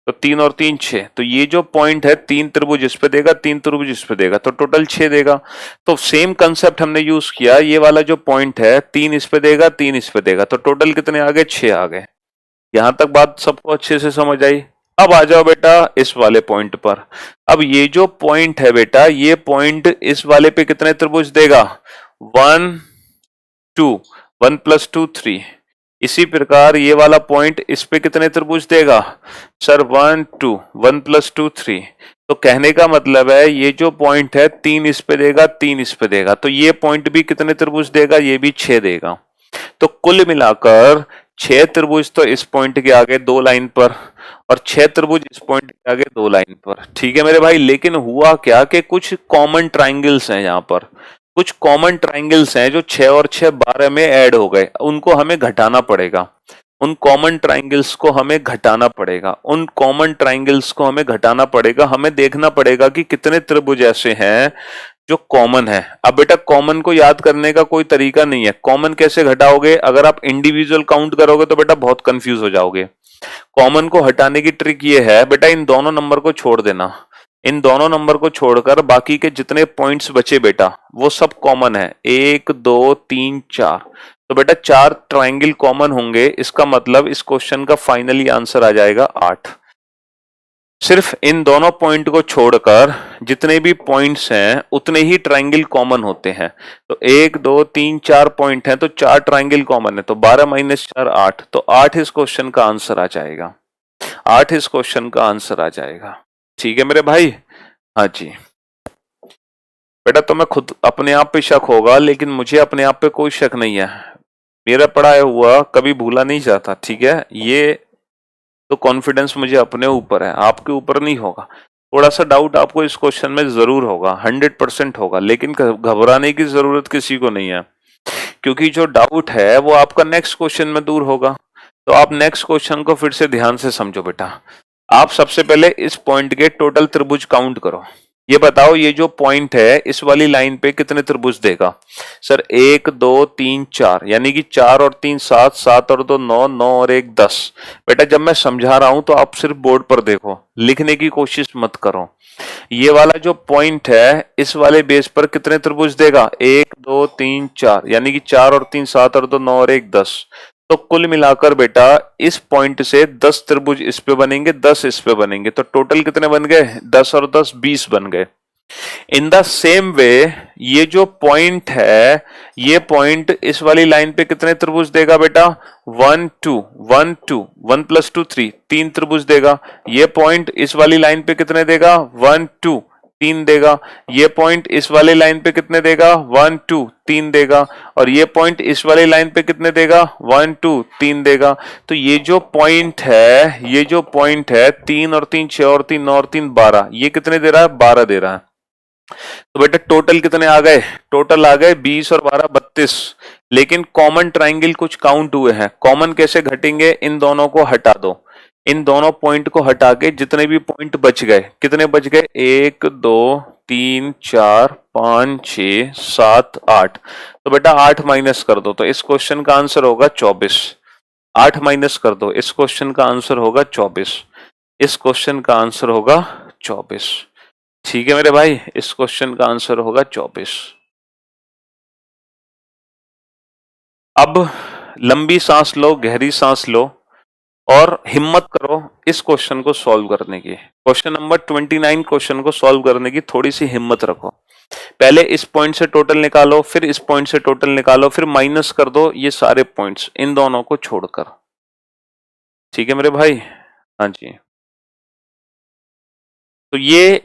तो 3 और 3 6। तो ये जो पॉइंट है 3 त्रिभुज इस पे देगा, 3 त्रिभुज इस पे देगा, तो टोटल 6 देगा। तो सेम कंसेप्ट हमने यूज किया, ये वाला जो पॉइंट है 3 इस पे देगा, 3 इस पे देगा, तो टोटल कितने आ गए? 6 आ गए। यहां तक बात सबको अच्छे से समझ आई? अब आ जाओ बेटा इस वाले पॉइंट पर। अब ये जो पॉइंट है बेटा, ये पॉइंट इस वाले पे कितने त्रिभुज देगा? 1 2, 1+2 3। इसी प्रकार ये वाला पॉइंट इस पे कितने त्रिभुज देगा? सर 1 2, 1+2 3। तो कहने का मतलब है ये जो पॉइंट है 3 इस पे देगा, 3 इस पे देगा, तो ये पॉइंट भी कितने त्रिभुज देगा? ये भी 6 देगा। तो कुल मिलाकर 6 त्रिभुज तो इस पॉइंट के आगे 2 लाइन पर, और 6 त्रिभुज इस पॉइंट के आगे 2 लाइन पर। ठीक है मेरे भाई। लेकिन हुआ क्या कि कुछ कॉमन ट्राइंगल्स हैं यहाँ पर, कुछ कॉमन ट्राइंगल्स हैं जो 6 और 6 12 में ऐड हो गए, उनको हमें घटाना पड़ेगा। उन कॉमन ट्राइंगल्स को हमें घटाना पड़ेगा, उन कॉमन ट्राइंगल्स को हमें घटाना पड़ेगा। हमें देखना पड़ेगा कि कितने त्रिभुज ऐसे हैं जो कॉमन है। अब बेटा कॉमन को याद करने का कोई तरीका नहीं है। कॉमन कैसे घटाओगे? अगर आप इंडिविजुअल काउंट करोगे तो बेटा बहुत कंफ्यूज हो जाओगे। कॉमन को हटाने की ट्रिक ये है बेटा, इन दोनों नंबर को छोड़ देना। इन दोनों नंबर को छोड़कर बाकी के जितने पॉइंट्स बचे बेटा, वो सब कॉमन है। 1 2 3 4, तो बेटा 4 ट्राइंगल कॉमन होंगे। इसका मतलब इस क्वेश्चन का फाइनली आंसर आ जाएगा 8। सिर्फ इन दोनों पॉइंट को छोड़कर जितने भी पॉइंट्स हैं उतने ही ट्राइंगल कॉमन होते हैं। तो 1 2 3 4 पॉइंट हैं, तो 4 ट्राइंगल कॉमन है, तो 12 - 4 8, तो 8 इस क्वेश्चन का आंसर आ जाएगा। 8 इस क्वेश्चन का आंसर आ जाएगा। ठीक है मेरे भाई? हाँ जी बेटा, तुम्हें खुद अपने आप पे शक होगा, लेकिन मुझे अपने आप पे कोई शक नहीं है। मेरा पढ़ाया हुआ कभी भूला नहीं जाता, ठीक है। ये तो कॉन्फिडेंस मुझे अपने ऊपर है, आपके ऊपर नहीं होगा। थोड़ा सा डाउट आपको इस क्वेश्चन में जरूर होगा, 100% होगा, लेकिन घबराने की जरूरत किसी को नहीं है, क्योंकि जो डाउट है वो आपका नेक्स्ट क्वेश्चन में दूर होगा। तो आप नेक्स्ट क्वेश्चन को फिर से ध्यान से समझो बेटा। आप सबसे पहले इस पॉइंट के टोटल त्रिभुज काउंट करो। ये बताओ ये जो पॉइंट है इस वाली लाइन पे कितने त्रिभुज देगा? सर 1 2 3 4, यानी कि 4 और 3 7, 7 और 2 9, 9 और 1 10। बेटा जब मैं समझा रहा हूं तो आप सिर्फ बोर्ड पर देखो, लिखने की कोशिश मत करो। ये वाला जो पॉइंट है इस वाले बेस पर कितने त्रिभुज देगा? 1 2 3 4, यानी कि 4 और 3 7 और 2 9 और 1 10। तो कुल मिलाकर बेटा इस पॉइंट से 10 त्रिभुज इस पे बनेंगे, 10 इस पे बनेंगे, तो टोटल कितने बन गए? 10 और 10 20 बन गए। इन द सेम वे ये जो पॉइंट है, ये पॉइंट इस वाली लाइन पे कितने त्रिभुज देगा बेटा? 1 2 1 2, 1 + 2 3, 3 त्रिभुज देगा। ये पॉइंट इस वाली लाइन पे कितने देगा? 1 2 3 देगा। ये पॉइंट इस वाले लाइन पे कितने देगा? 1 2 3 देगा। और ये पॉइंट इस वाले लाइन पे कितने देगा? 1 2 3 देगा। तो ये जो पॉइंट है, ये जो पॉइंट है 3 और 3 6 और 3 9 और 3 12, ये कितने दे रहा है? 12 दे रहा है। तो बेटा टोटल कितने आ गए? टोटल आ गए 20 और 12 32। लेकिन कॉमन ट्राइंगल कुछ काउंट हुए हैं। कॉमन कैसे घटेंगे? इन दोनों को हटा दो, इन दोनों पॉइंट को हटा के जितने भी पॉइंट बच गए, कितने बच गए? 1 2 3 4 5 6 7 8। तो बेटा 8 माइनस कर दो, तो इस क्वेश्चन का आंसर होगा 24। 8 माइनस कर दो, इस क्वेश्चन का आंसर होगा 24। इस क्वेश्चन का आंसर होगा 24। ठीक है मेरे भाई, इस क्वेश्चन का आंसर होगा 24। अब लंबी सांस लो, गहरी सांस लो और हिम्मत करो इस क्वेश्चन को सॉल्व करने की। क्वेश्चन नंबर 29 क्वेश्चन को सॉल्व करने की थोड़ी सी हिम्मत रखो। पहले इस पॉइंट से टोटल निकालो, फिर इस पॉइंट से टोटल निकालो, फिर माइनस कर दो ये सारे पॉइंट्स इन दोनों को छोड़कर। ठीक है मेरे भाई? हाँ जी। तो ये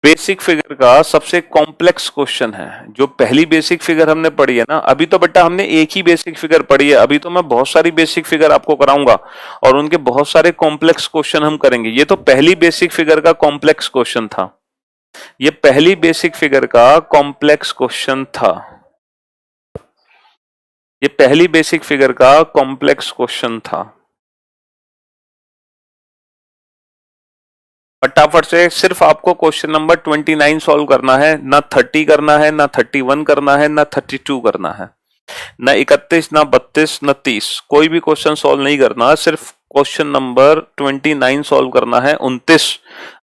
बेसिक फिगर का सबसे कॉम्प्लेक्स क्वेश्चन है। जो पहली बेसिक फिगर हमने पढ़ी है ना, अभी तो बेटा हमने एक ही बेसिक फिगर पढ़ी है, अभी तो मैं बहुत सारी बेसिक फिगर आपको कराऊंगा और उनके बहुत सारे कॉम्प्लेक्स क्वेश्चन हम करेंगे। ये तो पहली बेसिक फिगर का कॉम्प्लेक्स क्वेश्चन था, ये पहली बेसिक फिगर का कॉम्प्लेक्स क्वेश्चन था, ये पहली बेसिक फिगर का कॉम्प्लेक्स क्वेश्चन था। फटाफट से सिर्फ आपको क्वेश्चन नंबर 29 सॉल्व करना है, ना 30 करना है, ना 31 करना है, ना 32 करना है, ना 31, ना 32, ना 30। कोई भी क्वेश्चन सॉल्व नहीं करना, सिर्फ क्वेश्चन नंबर 29 सॉल्व करना है। 29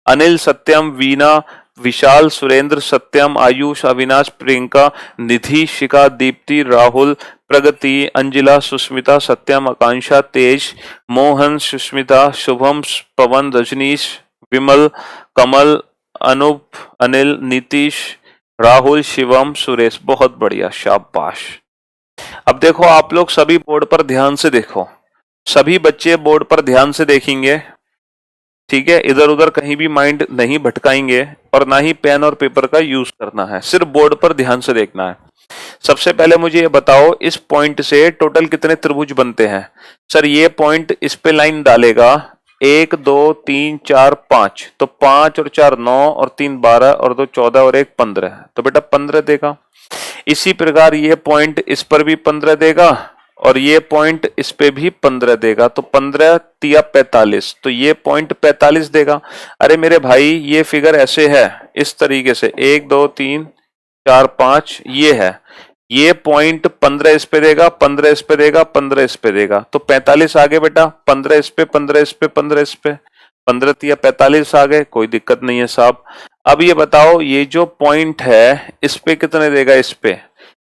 अनिल, सत्यम, वीना, विशाल, सुरेंद्र, सत्यम, आयुष, अविनाश, प्रियंका, निधि, शिखा, दीप्ति, राहुल, प्रगति, अंजिला, सुष्मिता, सत्यम, आकांक्षा, तेज, मोहन, सुष्मिता, शुभम, पवन, रजनीश, विमल, कमल, अनूप, अनिल, नीतीश, राहुल, शिवम, सुरेश। बहुत बढ़िया, शाबाश। अब देखो आप लोग सभी बोर्ड पर ध्यान से देखो, सभी बच्चे बोर्ड पर ध्यान से देखेंगे। ठीक है, इधर उधर कहीं भी माइंड नहीं भटकाएंगे और ना ही पेन और पेपर का यूज करना है, सिर्फ बोर्ड पर ध्यान से देखना है। सबसे पहले मुझे ये बताओ इस पॉइंट से टोटल कितने त्रिभुज बनते हैं? सर ये पॉइंट इस पे लाइन डालेगा, 1 2 3 4 5, तो 5 और 4 9 और 3 12 और 2 14 और 1 15, तो बेटा 15 देगा। इसी प्रकार ये पॉइंट इस पर भी 15 देगा और ये पॉइंट इस पे भी 15 देगा, तो 15 तिया 45, तो ये पॉइंट 45 देगा। अरे मेरे भाई ये फिगर ऐसे है, इस तरीके से 1 2 3 4 5 ये है, ये पॉइंट 15 इस पे देगा, 15 इस पे देगा, 15 इस पे देगा, तो 45 आ गए बेटा। 15 इस पे, 15 इस पे, 15 इस पे, 15 तिया 45 आ गए, कोई दिक्कत नहीं है साहब। अब ये बताओ ये जो पॉइंट है इस पे कितने देगा? इस पे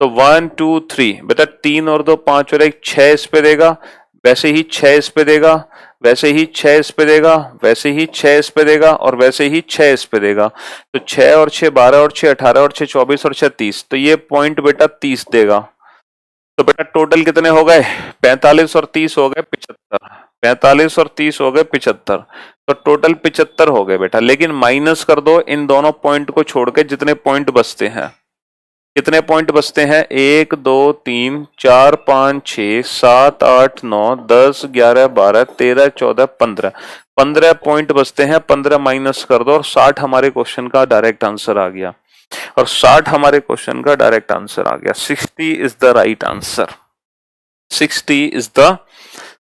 तो 1 2 3 बेटा, 3 और 2 5 और 1 6 इस पे देगा, वैसे ही 6 इस पे देगा, वैसे ही 6 इस पे देगा, वैसे ही 6 इस पे देगा और वैसे ही 6 इस पे देगा, तो 6 और 6 12 और 6 18 और 6 24 और 6 30, तो ये पॉइंट बेटा 30 देगा। तो बेटा टोटल कितने हो गए? 45 और 30 हो गए 75, 45 और 30 हो गए 75, तो टोटल 75 हो गए बेटा। लेकिन माइनस कर दो इन दोनों पॉइंट को छोड़ के जितने पॉइंट बचते हैं। कितने पॉइंट बचते हैं? 1 2 3 4 5 6 7 8 9 10 11 12 13 14 15, 15 पॉइंट बचते हैं। 15 माइनस कर दो और 60 हमारे क्वेश्चन का डायरेक्ट आंसर आ गया, और 60 हमारे क्वेश्चन का डायरेक्ट आंसर आ गया। 60 is the right answer, 60 is the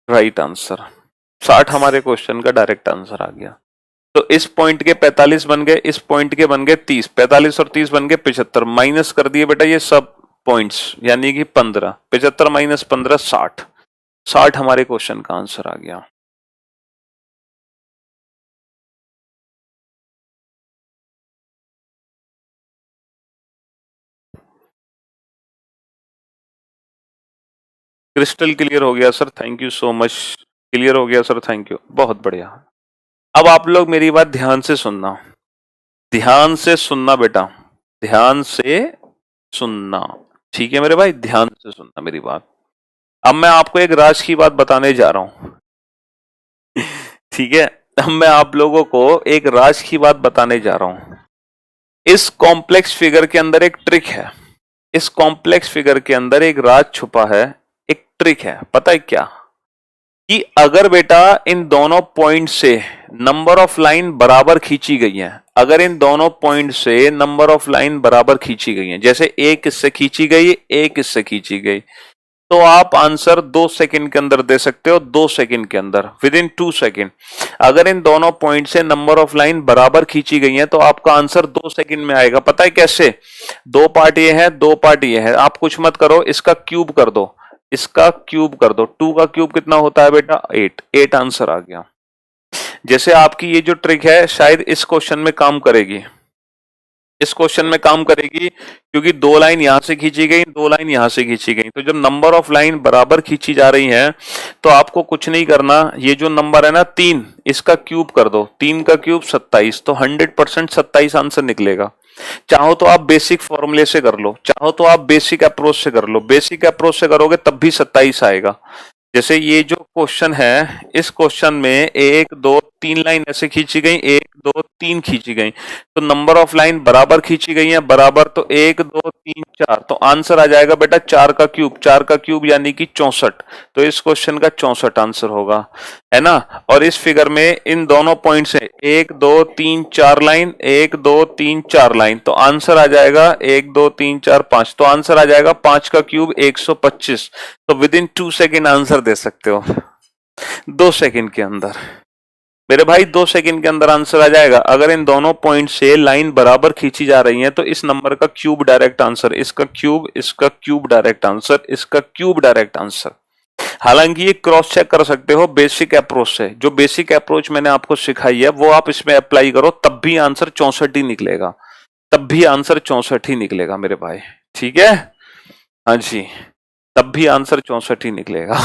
right answer. 60 हमारे क्वेश्चन का डायरेक्ट आंसर आ गया। तो इस पॉइंट के 45 बन गए, इस पॉइंट के बन गए 30, 45 और 30 बन गए 75, माइनस कर दिए बेटा ये सब पॉइंट्स, यानी कि 15, 75 माइनस 15 60, 60 हमारे क्वेश्चन का आंसर आ गया। क्रिस्टल क्लियर हो गया sir, thank you so much. Clear हो गया सर, थैंक यू, बहुत बढ़िया। अब आप लोग मेरी बात ध्यान से सुनना, ध्यान से सुनना बेटा, ध्यान से सुनना, ठीक है मेरे भाई, ध्यान से सुनना मेरी बात। अब मैं आपको एक राज की बात बताने जा रहा हूं, ठीक है। अब मैं आप लोगों को एक राज की बात बताने जा रहा हूं। इस कॉम्प्लेक्स फिगर के अंदर एक ट्रिक है, इस कॉम्प्लेक्स फिगर के अंदर एक राज छुपा है, एक ट्रिक है, पता है क्या? कि अगर बेटा इन दोनों पॉइंट से नंबर ऑफ लाइन बराबर खींची गई है, अगर इन दोनों पॉइंट से नंबर ऑफ लाइन बराबर खींची गई है, जैसे एक इससे खींची गई, एक इससे खींची गई, तो आप आंसर 2 सेकंड के अंदर दे सकते हो, 2 सेकंड के अंदर, विद इन 2 सेकंड। अगर इन दोनों पॉइंट से नंबर ऑफ लाइन बराबर खींची गई है तो आपका आंसर 2 सेकंड में आएगा। पता है कैसे? दो पार्ट ये है, दो पार्ट ये है, आप कुछ मत करो, इसका क्यूब कर दो, इसका क्यूब कर दो, 2 का क्यूब कितना होता है बेटा? 8, 8 आंसर आ गया। जैसे आपकी ये जो ट्रिक है शायद इस क्वेश्चन में काम करेगी, इस क्वेश्चन में काम करेगी, क्योंकि 2 लाइन यहां से खींची गई, 2 लाइन यहां से खींची गई, तो जब नंबर ऑफ लाइन बराबर खींची जा रही है तो आपको कुछ नहीं करना, ये जो नंबर है ना 3, इसका क्यूब कर दो, 3 का क्यूब 27, तो 100% 27 आंसर निकलेगा। चाहो तो आप बेसिक फॉर्मूले से कर लो, चाहो तो आप बेसिक अप्रोच से कर लो, बेसिक अप्रोच से करोगे तब भी 27 आएगा। जैसे ये जो क्वेश्चन है, इस क्वेश्चन में 1 2 3 लाइन ऐसे खींची गई, 1 2 3 खींची गई, तो नंबर ऑफ लाइन बराबर खींची गई है, बराबर, तो 1 2 3 4, तो आंसर आ जाएगा बेटा 4 का क्यूब, 4 का क्यूब यानी कि 64, तो इस क्वेश्चन का 64 आंसर होगा, है ना। और इस फिगर में इन दोनों पॉइंट से 1 2 3 4 लाइन, 1 2 3 4 लाइन, तो आंसर आ जाएगा 1 2 3 4 5, तो आंसर आ जाएगा 5 का क्यूब 125, तो विद इन 2 सेकेंड आंसर दे सकते हो, 2 सेकेंड के अंदर मेरे भाई, 2 सेकेंड के अंदर आंसर आ जाएगा। अगर इन दोनों पॉइंट से लाइन बराबर खींची जा रही है तो इस नंबर का क्यूब डायरेक्ट आंसर, इसका क्यूब, इसका क्यूब डायरेक्ट आंसर, इसका क्यूब डायरेक्ट आंसर। हालांकि ये क्रॉस चेक कर सकते हो बेसिक अप्रोच से, जो बेसिक अप्रोच मैंने आपको सिखाई है वो आप इसमें अप्लाई करो, तब भी आंसर 64 ही निकलेगा, तब भी आंसर 64 ही निकलेगा मेरे भाई, ठीक है। हाँ जी, तब भी आंसर 64 ही निकलेगा।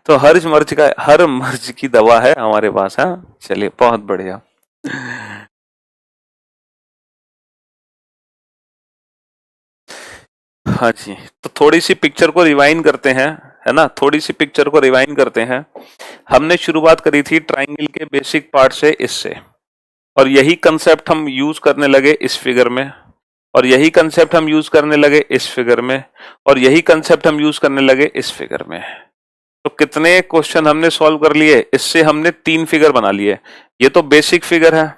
तो हर मर्ज की दवा है हमारे पास, हाँ चलिए बहुत बढ़िया। हाँ जी, तो थोड़ी सी पिक्चर को रिवाइंड करते हैं, है ना, थोड़ी सी पिक्चर को रिवाइंड करते हैं। हमने शुरुआत करी थी ट्राइंगल के बेसिक पार्ट से, इससे, और यही कंसेप्ट हम यूज करने लगे इस फिगर में, और यही कंसेप्ट हम यूज करने लगे इस फिगर में, और यही कंसेप्ट हम यूज करने लगे इस फिगर में। तो कितने क्वेश्चन हमने सॉल्व कर लिए? इससे हमने 3 फिगर बना लिए। ये तो बेसिक फिगर है,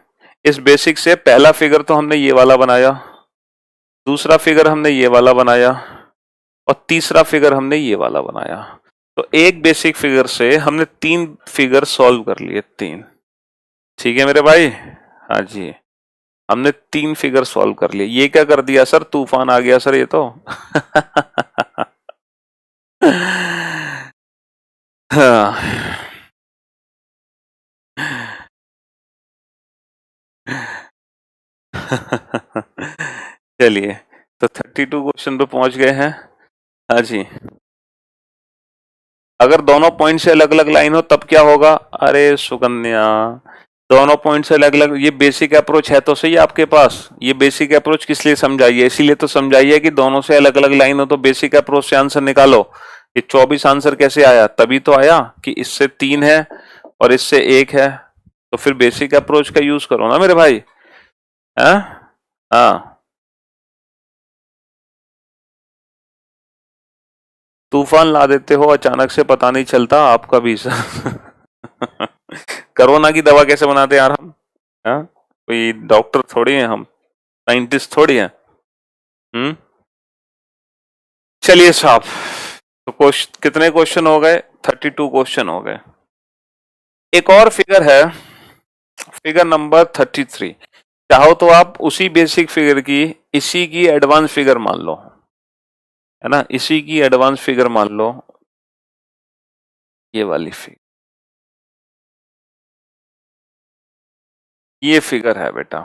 इस बेसिक से पहला फिगर तो हमने ये वाला बनाया, दूसरा फिगर हमने ये वाला बनाया, और तीसरा फिगर हमने ये वाला बनाया। तो एक बेसिक फिगर से हमने 3 फिगर सॉल्व कर लिए, 3, ठीक है मेरे भाई। हाँ जी, हमने 3 फिगर सॉल्व कर लिए। ये क्या कर दिया सर, तूफान आ गया सर ये तो। हाँ। चलिए, तो 32 क्वेश्चन पे पहुंच गए हैं। हाँ जी, अगर दोनों पॉइंट से अलग अलग लाइन हो तब क्या होगा? अरे सुकन्या, दोनों पॉइंट से अलग अलग, ये बेसिक अप्रोच है तो सही आपके पास, ये बेसिक अप्रोच किस लिए समझाइए? इसीलिए तो समझाइए कि दोनों से अलग अलग लाइन हो तो बेसिक अप्रोच से आंसर निकालो। ये 24 आंसर कैसे आया? तभी तो आया कि इससे 3 है और इससे 1 है, तो फिर बेसिक अप्रोच का यूज करो ना मेरे भाई। हाँ हाँ, तूफान ला देते हो अचानक से, पता नहीं चलता आपका भी सर। कोरोना की दवा कैसे बनाते हैं यार हम? हाँ, कोई डॉक्टर थोड़ी हैं हम, साइंटिस्ट थोड़ी हैं। हम्म, चलिए साहब, तो क्वेश्चन कितने क्वेश्चन हो गए? 32 क्वेश्चन हो गए। एक और फिगर है, फिगर नंबर 33। चाहो तो आप उसी बेसिक फिगर की इसी की एडवांस फिगर मान लो, है ना, इसी की एडवांस फिगर मान लो, ये वाली फिगर, ये फिगर है बेटा।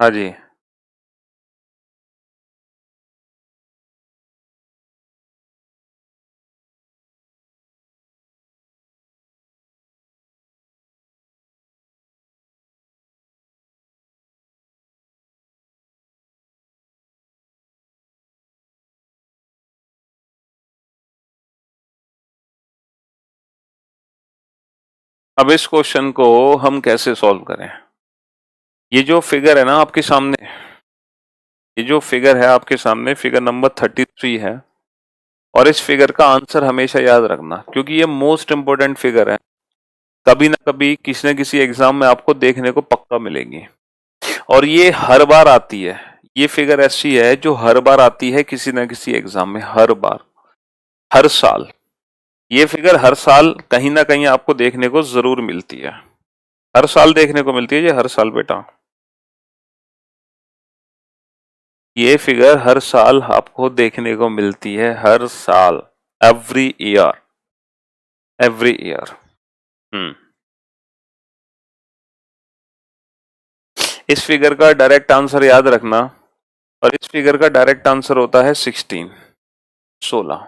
हाँ जी। अब इस क्वेश्चन को हम कैसे सॉल्व करें? ये जो फिगर है ना आपके सामने, ये जो फिगर है आपके सामने, फिगर नंबर 33 है, और इस फिगर का आंसर हमेशा याद रखना, क्योंकि ये मोस्ट इंपोर्टेंट फिगर है। कभी ना कभी किसी न किसी एग्जाम में आपको देखने को पक्का मिलेगी, और ये हर बार आती है। ये फिगर ऐसी है जो हर बार आती है किसी न किसी एग्जाम में, हर बार, हर साल। ये फिगर हर साल कहीं ना कहीं आपको देखने को जरूर मिलती है, हर साल देखने को मिलती है ये, हर साल बेटा। ये फिगर हर साल आपको देखने को मिलती है, हर साल, एवरी ईयर, एवरी ईयर। हम्म। इस फिगर का डायरेक्ट आंसर याद रखना, और इस फिगर का डायरेक्ट आंसर होता है 16, 16।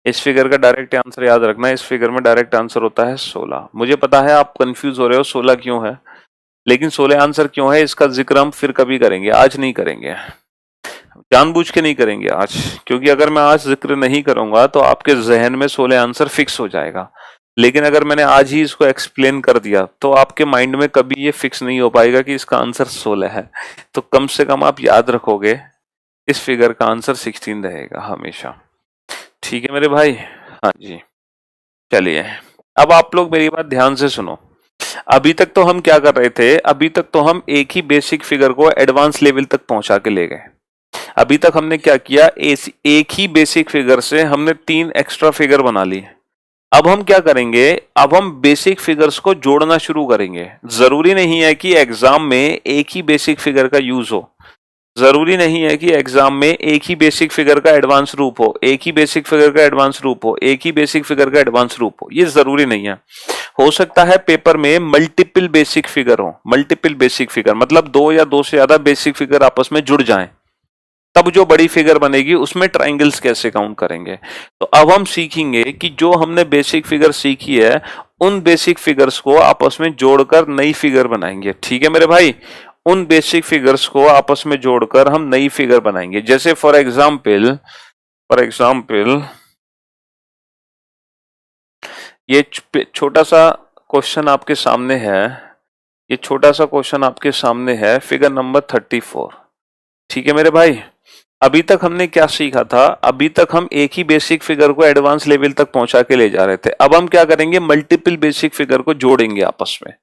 इस फिगर का डायरेक्ट आंसर याद रखना, इस फिगर में डायरेक्ट आंसर होता है 16। मुझे पता है आप कंफ्यूज हो रहे हो 16 क्यों है, लेकिन 16 आंसर क्यों है इसका जिक्र हम फिर कभी करेंगे, आज नहीं करेंगे, जानबूझ के नहीं करेंगे आज। क्योंकि अगर मैं आज जिक्र नहीं करूंगा तो आपके जहन में 16 आंसर फिक्स हो जाएगा, लेकिन अगर मैंने आज ही इसको एक्सप्लेन कर दिया तो आपके माइंड में कभी ये फिक्स नहीं हो पाएगा कि इसका आंसर 16 है। तो कम से कम आप याद रखोगे इस फिगर का आंसर 16 रहेगा हमेशा। ठीक है मेरे भाई? हाँ जी। चलिए, अब आप लोग मेरी बात ध्यान से सुनो। अभी तक तो हम क्या कर रहे थे, अभी तक तो हम एक ही बेसिक फिगर को एडवांस लेवल तक पहुंचा के ले गए। अभी तक हमने क्या किया, एक ही बेसिक फिगर से हमने 3 एक्स्ट्रा फिगर बना ली। अब हम क्या करेंगे, अब हम बेसिक फिगर्स को जोड़ना शुरू करेंगे। जरूरी नहीं है कि एग्जाम में एक ही बेसिक फिगर का यूज हो, जरूरी नहीं है कि एग्जाम में एक ही बेसिक फिगर का एडवांस रूप हो, एक ही बेसिक फिगर का एडवांस रूप हो, एक ही बेसिक फिगर का एडवांस रूप हो, ये जरूरी नहीं है। हो सकता है पेपर में मल्टीपल बेसिक फिगर हो, मल्टीपल बेसिक फिगर मतलब 2 या 2 से ज्यादा बेसिक फिगर आपस में जुड़ जाएं, तब जो बड़ी फिगर बनेगी उसमें ट्राइंगल्स कैसे काउंट करेंगे। तो अब हम सीखेंगे कि जो हमने बेसिक फिगर सीखी है उन बेसिक फिगर्स को आपस में जोड़कर नई फिगर बनाएंगे। ठीक है मेरे भाई? उन बेसिक फिगर्स को आपस में जोड़कर हम नई फिगर बनाएंगे। जैसे फॉर एग्जाम्पल ये छोटा सा क्वेश्चन आपके सामने है, ये छोटा सा क्वेश्चन आपके सामने है, फिगर नंबर 34। ठीक है मेरे भाई? अभी तक हमने क्या सीखा था, अभी तक हम एक ही बेसिक फिगर को एडवांस लेवल तक पहुंचा के ले जा रहे थे। अब हम क्या करेंगे, मल्टीपल बेसिक फिगर को जोड़ेंगे आपस में।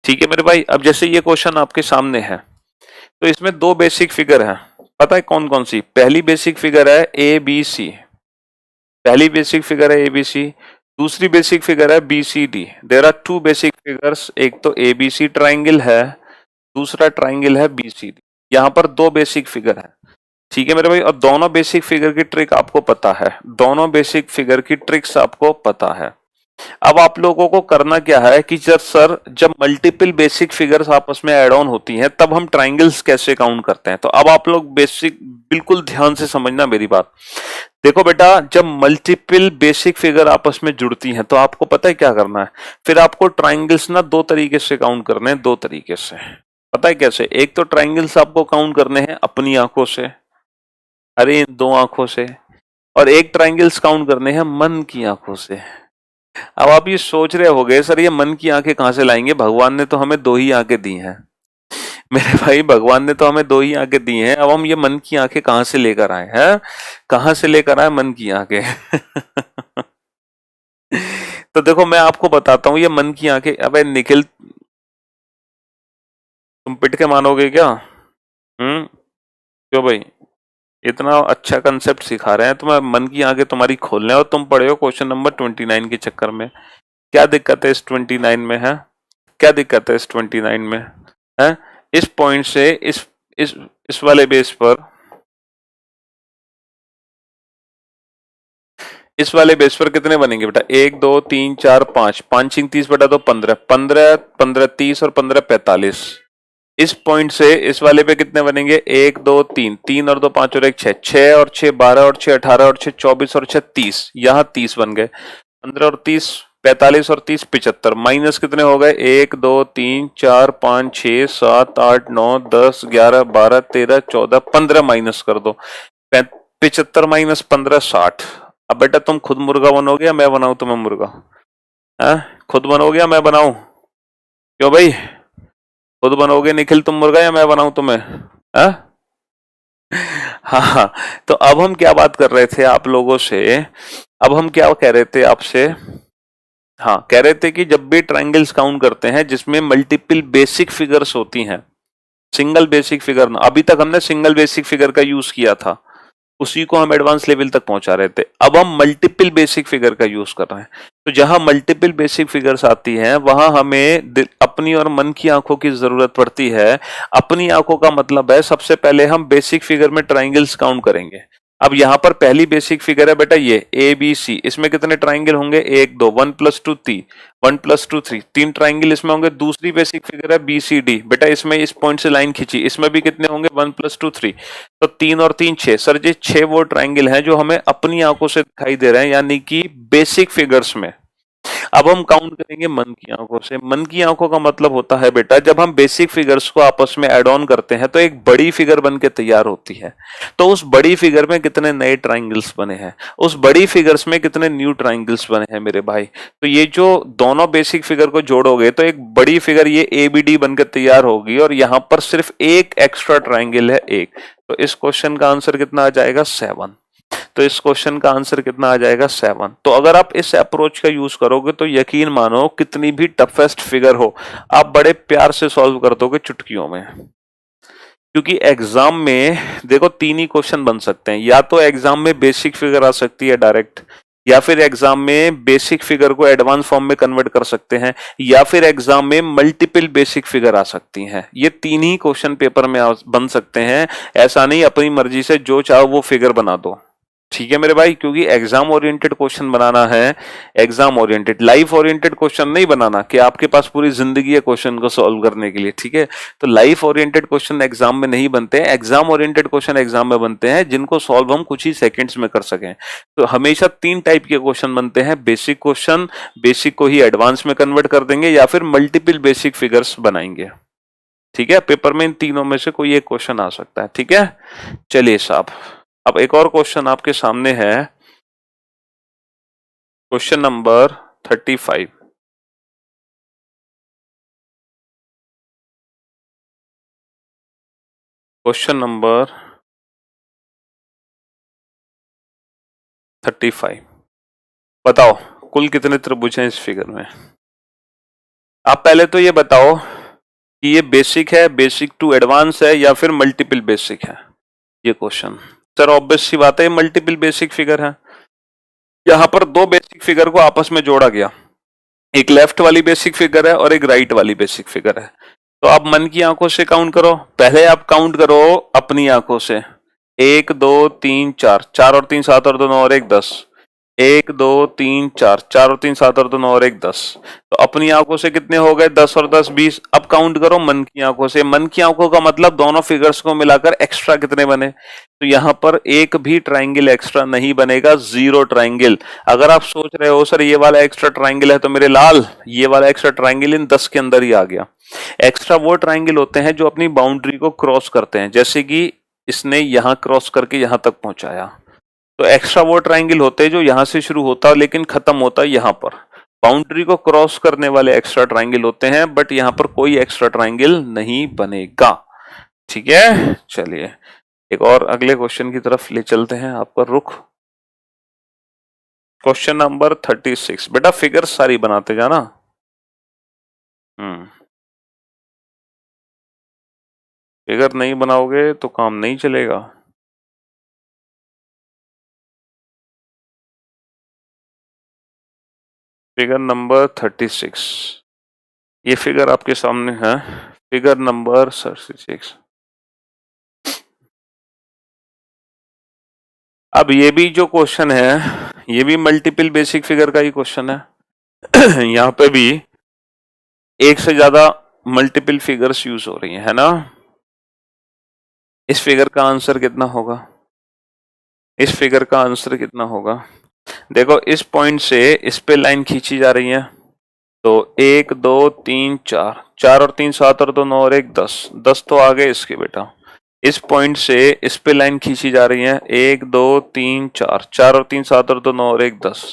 ठीक है मेरे भाई? अब जैसे ये क्वेश्चन आपके सामने है, तो इसमें 2 बेसिक फिगर है, पता है कौन कौन सी? पहली बेसिक फिगर है ए बी सी, पहली बेसिक फिगर है ए बी सी। दूसरी बेसिक फिगर है B C D. There are 2 basic figures, एक तो ए बी सी ट्राइंगल है, दूसरा ट्राइंगल है बी सी डी। यहाँ पर 2 बेसिक फिगर है। ठीक है मेरे भाई? और दोनों बेसिक फिगर की ट्रिक आपको पता है, दोनों बेसिक फिगर की ट्रिक्स आपको पता है। अब आप लोगों को करना क्या है कि जब सर, जब मल्टीपल बेसिक फिगर्स आपस में ऐड ऑन होती हैं तब हम ट्राइंगल्स कैसे काउंट करते हैं। तो अब आप लोग बेसिक बिल्कुल ध्यान से समझना मेरी बात। देखो बेटा, जब मल्टीपल बेसिक फिगर आपस में जुड़ती हैं तो आपको पता है क्या करना है, फिर आपको ट्राइंगल्स ना 2 तरीके से काउंट करने हैं, 2 तरीके से। पता है कैसे? एक तो ट्राइंगल्स आपको काउंट करने हैं अपनी आंखों से, अरे इन 2 आंखों से, और एक ट्राइंगल्स काउंट करने हैं मन की आंखों से। अब आप ये सोच रहे होगे सर ये मन की आंखें कहां से लाएंगे, भगवान ने तो हमें 2 ही आंखें दी हैं। मेरे भाई, भगवान ने तो हमें 2 ही आंखें दी हैं, अब हम ये मन की आंखें कहां से लेकर आए हैं, कहां से लेकर आए मन की आंखें? तो देखो मैं आपको बताता हूँ, ये मन की आंखें, अबे निखिल तुम पिट के मानोगे क्या? क्यों भाई? इतना अच्छा कंसेप्ट सिखा रहे हैं, तुम्हें मन की आंखें तुम्हारी खोलने और तुम पढ़े हो क्वेश्चन नंबर 29 के चक्कर में। क्या दिक्कत है इस 29 में है? क्या दिक्कत है इस 29 में है? इस पॉइंट से इस इस वाले बेस पर, इस वाले बेस पर कितने बनेंगे बेटा? 1 2 3 4 5, 5 × 3 = 30 बटा 2 15, 15 15 30 और 15 45। इस पॉइंट से इस वाले पे कितने बनेंगे? 1 2 3, 3 और 2 5 और 1 6, 6 और 6 12 और 6 18 और 6 24 और 6 30, यहाँ 30 बन गए। 15 और 30 45 और 30 75, माइनस कितने हो गए? 1 2 3 4 5 6 7 8 9 10 11 12 13 14 15 माइनस कर दो। 75 माइनस 15 60। अब बेटा तुम खुद मुर्गा बनोगे या मैं बनाऊं तुम्हें मुर्गा? है? खुद बनोगे या मैं बनाऊं? क्यों भाई, खुद बनोगे निखिल तुम मुर्गा या मैं बनाऊं तुम्हें? हाँ हाँ। तो अब हम क्या बात कर रहे थे आप लोगों से? अब हम क्या कह रहे थे आपसे? हाँ, कह रहे थे कि जब भी ट्रायंगल्स काउंट करते हैं जिसमें मल्टीपल बेसिक फिगर्स होती हैं, सिंगल बेसिक फिगर ना, अभी तक हमने सिंगल बेसिक फिगर का यूज किया था, उसी को हम एडवांस लेवल तक पहुंचा रहे थे। अब हम मल्टीपल बेसिक फिगर का यूज कर रहे हैं। तो जहां मल्टीपल बेसिक फिगर्स आती हैं वहां हमें अपनी और मन की आंखों की जरूरत पड़ती है। अपनी आंखों का मतलब है सबसे पहले हम बेसिक फिगर में ट्राइंगल्स काउंट करेंगे। अब यहाँ पर पहली बेसिक फिगर है बेटा ये ए बी सी, इसमें कितने ट्राइंगल होंगे? 1 2, 1 + 2 3, 1 + 2 3, 3 ट्राइंगल इसमें होंगे। दूसरी बेसिक फिगर है बी सी डी, बेटा इसमें इस पॉइंट से लाइन खींची, इसमें भी कितने होंगे? 1 + 2 3, तो 3 और 3 6। सर जी 6 वो ट्राइंगल हैं जो हमें अपनी आंखों से दिखाई दे रहे हैं, यानी कि बेसिक फिगर्स में। अब हम काउंट करेंगे मन की आंखों से। मन की आंखों का मतलब होता है बेटा जब हम बेसिक फिगर्स को आपस में ऐड ऑन करते हैं तो एक बड़ी फिगर बन के तैयार होती है। तो उस बड़ी फिगर में कितने नए ट्राइंगल्स बने हैं, उस बड़ी फिगर्स में कितने न्यू ट्राइंगल्स बने हैं मेरे भाई। तो ये जो दोनों बेसिक फिगर को जोड़ोगे तो एक बड़ी फिगर ये एबीडी बनकर तैयार होगी, और यहां पर सिर्फ एक एक्स्ट्रा ट्राइंगल है एक। तो इस क्वेश्चन का आंसर कितना आ जाएगा? 7। तो इस क्वेश्चन का आंसर कितना आ जाएगा? 7। तो अगर आप इस अप्रोच का यूज करोगे तो यकीन मानो कितनी भी टफेस्ट फिगर हो आप बड़े प्यार से सॉल्व कर दोगे चुटकियों में। क्योंकि एग्जाम में देखो 3 ही क्वेश्चन बन सकते हैं, या तो एग्जाम में बेसिक फिगर आ सकती है डायरेक्ट, या फिर एग्जाम में बेसिक फिगर को एडवांस फॉर्म में कन्वर्ट कर सकते हैं, या फिर एग्जाम में मल्टीपल बेसिक फिगर आ सकती हैं। ये 3 ही क्वेश्चन पेपर में बन सकते हैं। ऐसा नहीं अपनी मर्जी से जो चाहो वो फिगर बना दो। ठीक है मेरे भाई, क्योंकि एग्जाम ओरिएंटेड क्वेश्चन बनाना है, exam oriented, life oriented question नहीं बनाना कि आपके पास पूरी जिंदगी है क्वेश्चन को सॉल्व करने के लिए। ठीक है, तो लाइफ ओरिएंटेड क्वेश्चन एग्जाम में नहीं बनते हैं, एग्जाम ओरिएंटेड क्वेश्चन एग्जाम में बनते हैं जिनको सॉल्व हम कुछ ही सेकंड्स में कर सकें। तो हमेशा 3 टाइप के क्वेश्चन बनते हैं, बेसिक क्वेश्चन, बेसिक को ही एडवांस में कन्वर्ट कर देंगे, या फिर मल्टीपल बेसिक फिगर्स बनाएंगे। ठीक है, पेपर में इन तीनों में से कोई एक क्वेश्चन आ सकता है। ठीक है, चलिए साहब, अब एक और क्वेश्चन आपके सामने है, क्वेश्चन नंबर 35। क्वेश्चन नंबर 35, बताओ कुल कितने त्रिभुज हैं इस फिगर में? आप पहले तो ये बताओ कि ये बेसिक है, बेसिक टू एडवांस है, या फिर मल्टीपल बेसिक है ये क्वेश्चन? सर ऑब्वियस सी बात है मल्टीपल बेसिक फिगर है। यहां पर 2 बेसिक फिगर को आपस में जोड़ा गया, एक लेफ्ट वाली बेसिक फिगर है और एक राइट वाली बेसिक फिगर है। तो आप मन की आंखों से काउंट करो, पहले आप काउंट करो अपनी आंखों से। 1 2 3 4, 4 और 3 7 और 2 9 और 1 10, 1 2 3 4, 4 और 3 7 और 2 9 और 1 10। तो अपनी आंखों से कितने हो गए? 10 और 10 20। अब काउंट करो मन की आंखों से। मन की आंखों का मतलब दोनों फिगर्स को मिलाकर एक्स्ट्रा कितने बने? तो यहां पर एक भी ट्राइंगल एक्स्ट्रा नहीं बनेगा, 0 ट्राइंगल। अगर आप सोच रहे हो सर ये वाला एक्स्ट्रा ट्राइंगल है तो मेरे लाल ये वाला एक्स्ट्रा ट्राइंगल इन 10 के अंदर ही आ गया। एक्स्ट्रा वो ट्राइंगल होते हैं जो अपनी बाउंड्री को क्रॉस करते हैं, जैसे कि इसने यहां क्रॉस करके यहां तक पहुंचाया। तो एक्स्ट्रा वो ट्राइंगल होते हैं जो यहां से शुरू होता है लेकिन खत्म होता है यहां पर। बाउंड्री को क्रॉस करने वाले एक्स्ट्रा ट्राइंगल होते हैं, बट यहां पर कोई एक्स्ट्रा ट्राइंगल नहीं बनेगा। ठीक है, चलिए एक और अगले क्वेश्चन की तरफ ले चलते हैं आपका रुख। क्वेश्चन नंबर 36, बेटा फिगर सारी बनाते जाना। हम्म, फिगर नहीं बनाओगे तो काम नहीं चलेगा। फिगर नंबर 36, ये फिगर आपके सामने है, फिगर नंबर 36। अब ये भी जो क्वेश्चन है ये भी मल्टीपल बेसिक फिगर का ही क्वेश्चन है। यहाँ पे भी एक से ज्यादा मल्टीपल फिगर्स यूज हो रही है ना। इस फिगर का आंसर कितना होगा? इस फिगर का आंसर कितना होगा? देखो इस पॉइंट से इस पे लाइन खींची जा रही है, तो 1 2 3 4, 4 और 3 7 और 2 9 और 1 10, 10 तो आ गए इसके बेटा। इस पॉइंट से इस पे लाइन खींची जा रही है, 1 2 3 4, 4 और 3 7 और 2 9 और 1 10।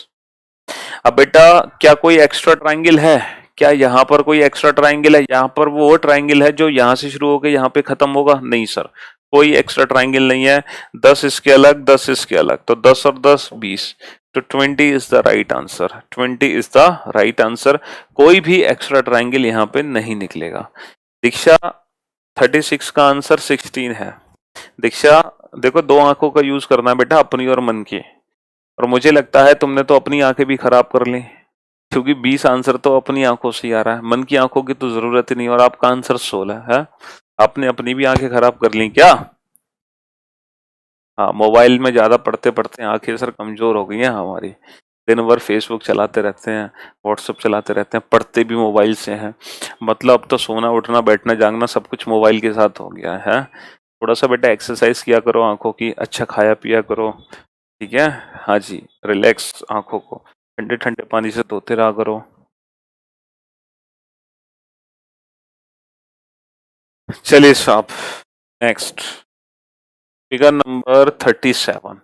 अब बेटा क्या कोई एक्स्ट्रा ट्राइंगल है? क्या यहाँ पर कोई एक्स्ट्रा ट्राइंगल है? यहाँ पर वो ट्राइंगल है जो यहाँ से शुरू होकर यहाँ पे खत्म होगा? नहीं सर, कोई एक्स्ट्रा ट्राइंगल नहीं है। 10 इसके अलग, 10 इसके अलग, तो 10 और 10 20, तो 20 is the right answer. 20 is the right answer. कोई भी एक्स्ट्रा ट्राइंगल यहाँ पे नहीं निकलेगा। दीक्षा 36 का आंसर 16 है। दीक्षा देखो, दो आंखों का यूज करना है बेटा, अपनी और मन की। और मुझे लगता है तुमने तो अपनी आंखें भी खराब कर ली, क्योंकि 20 आंसर तो अपनी आंखों से ही आ रहा है, मन की आंखों की तो जरूरत ही नहीं। और आपका आंसर 16 है। आपने अपनी भी आंखें खराब कर ली क्या? हाँ, मोबाइल में ज्यादा पढ़ते पढ़ते आंखें सर कमजोर हो गई हैं हमारी। दिन भर फेसबुक चलाते रहते हैं, व्हाट्सएप चलाते रहते हैं, पढ़ते भी मोबाइल से हैं। मतलब अब तो सोना उठना बैठना जागना सब कुछ मोबाइल के साथ हो गया है। थोड़ा सा बेटा एक्सरसाइज किया करो आंखों की, अच्छा खाया पिया करो, ठीक है? हाँ जी, रिलैक्स आंखों को ठंडे ठंडे पानी से धोते रहा करो। चलिए साहब, next figure number 37।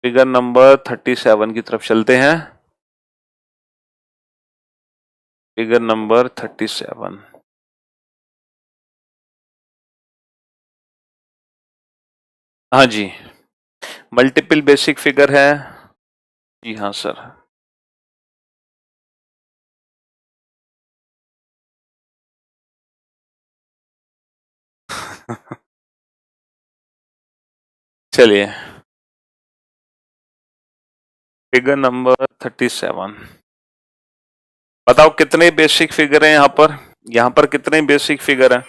Figure number 37 की तरफ चलते हैं। Figure number 37। हाँ जी, मल्टीपल बेसिक फिगर है। जी हाँ सर। चलिए, फिगर नंबर 37। बताओ कितने बेसिक फिगर हैं यहाँ पर? यहाँ पर कितने बेसिक फिगर हैं?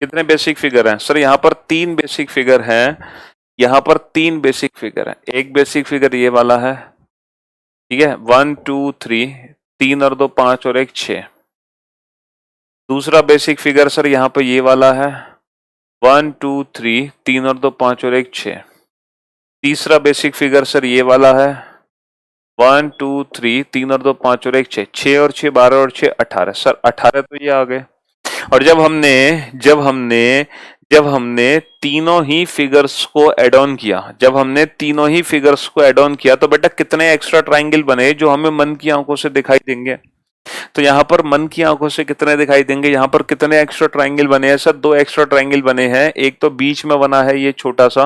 कितने बेसिक फिगर हैं सर? यहाँ पर 3 बेसिक फिगर हैं। यहाँ पर 3 बेसिक फिगर हैं। एक बेसिक फिगर ये वाला है, ठीक है, 1 2 3, 3 और 2 5 और 1 6। दूसरा बेसिक फिगर सर यहाँ पे ये वाला है, 1 2 3, 3 और 2 5 और 1 6। तीसरा बेसिक फिगर सर ये वाला है, 1 2 3, 3 और 2 5 और 1 6, 6 और 6 12 और 6 18। सर 18 तो ये आ गए। और जब हमने जब हमने तीनों ही फिगर्स को ऐड ऑन किया, जब हमने तीनों ही फिगर्स को ऐड ऑन किया, तो बेटा कितने एक्स्ट्रा ट्राइंगल बने जो हमें मन की आंखों से दिखाई देंगे? तो यहाँ पर मन की आंखों से कितने दिखाई देंगे? यहाँ पर कितने एक्स्ट्रा ट्राइंगल बने हैं सर? 2 एक्स्ट्रा ट्राइंगल बने हैं। एक तो बीच में बना है ये छोटा सा,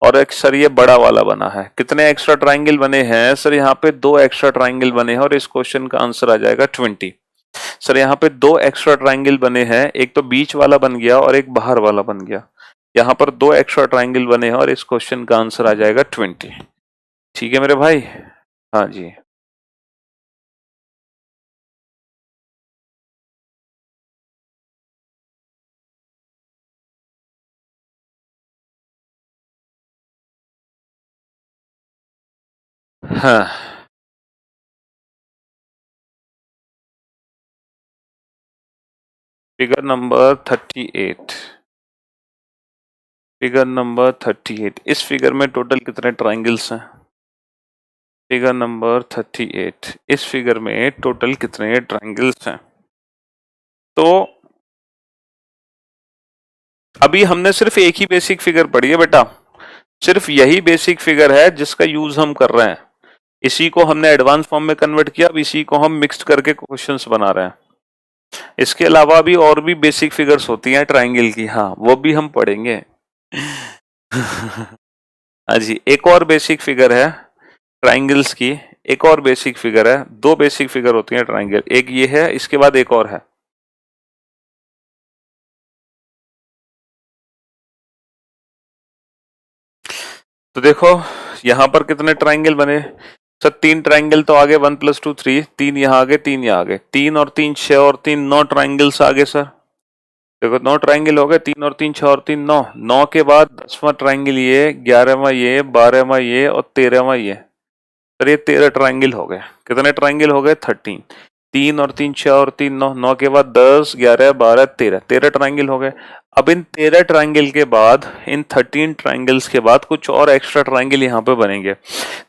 और एक सर ये बड़ा वाला बना है। कितने एक्स्ट्रा ट्राइंगल बने हैं सर? यहाँ पे 2 एक्स्ट्रा ट्राइंगल बने हैं, और इस क्वेश्चन का आंसर आ जाएगा 20। सर यहाँ पे 2 एक्स्ट्रा ट्राइंगल बने हैं, एक तो बीच वाला बन गया और एक बाहर वाला बन गया। यहाँ पर 2 एक्स्ट्रा ट्राइंगल बने हैं और इस क्वेश्चन का आंसर आ जाएगा 20। ठीक है मेरे भाई? हाँ जी। हाँ, फिगर नंबर 38। फिगर नंबर 38, इस फिगर में टोटल कितने ट्राइंगल्स हैं? फिगर नंबर 38, इस फिगर में टोटल कितने ट्राइंगल्स हैं? तो अभी हमने सिर्फ एक ही बेसिक फिगर पढ़ी है बेटा, सिर्फ यही बेसिक फिगर है जिसका यूज हम कर रहे हैं। इसी को हमने एडवांस फॉर्म में कन्वर्ट किया, अब इसी को हम मिक्स करके क्वेश्चंस बना रहे हैं। इसके अलावा भी और भी बेसिक फिगर्स होती हैं ट्राइंगल की, हाँ वो भी हम पढ़ेंगे। हाँ जी, एक और बेसिक फिगर है ट्राइंगल्स की, एक और बेसिक फिगर है। 2 बेसिक फिगर होती हैं ट्राइंगल, एक ये है, इसके बाद एक और है। तो देखो यहाँ पर कितने ट्राइंगल बने? सर 3 ट्राइंगल तो आगे 1 + 2 3, 3 यहाँ आगे 3 यहाँ आगे, 3 और 3 6 और 3 9 ट्राइंगल्स आगे सर। देखो 9 ट्राइंगल हो गए, 3 और 3 6 और 3 9, 9 के बाद 10वां ट्राइंगल ये, 11वां ये, 12वां ये और 13वां ये। सर ये 13 ट्राइंगल हो गए। कितने ट्राइंगल हो गए? 13। 3 और 3 6 और 3 9, 9 के बाद 10 11 12 13, 13 ट्राइंगल हो गए। अब इन 13 ट्राइंगल के बाद, इन 13 ट्राइंगल्स के बाद कुछ और एक्स्ट्रा ट्राइंगल यहाँ पे बनेंगे।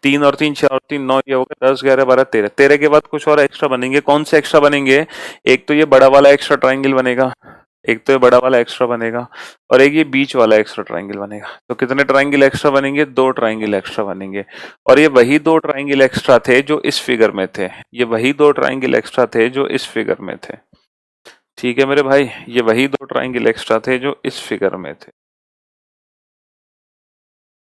3 और 3 6 और 3 9, ये हो गए 10 11 12 13, 13 के बाद कुछ और एक्स्ट्रा बनेंगे। कौन से एक्स्ट्रा बनेंगे? एक तो ये बड़ा वाला एक्स्ट्रा ट्राइंगल बनेगा, एक तो ये बड़ा वाला एक्स्ट्रा बनेगा, और एक ये बीच वाला एक्स्ट्रा ट्राइंगल बनेगा। तो कितने ट्राइंगल एक्स्ट्रा बनेंगे? 2 ट्राइंगल एक्स्ट्रा बनेंगे। और ये वही 2 ट्राइंगल एक्स्ट्रा थे जो इस फिगर में थे, ये वही 2 ट्राइंगल एक्स्ट्रा थे जो इस फिगर में थे। ठीक है मेरे भाई, ये वही 2 ट्राइंगल एक्स्ट्रा थे जो इस फिगर में थे।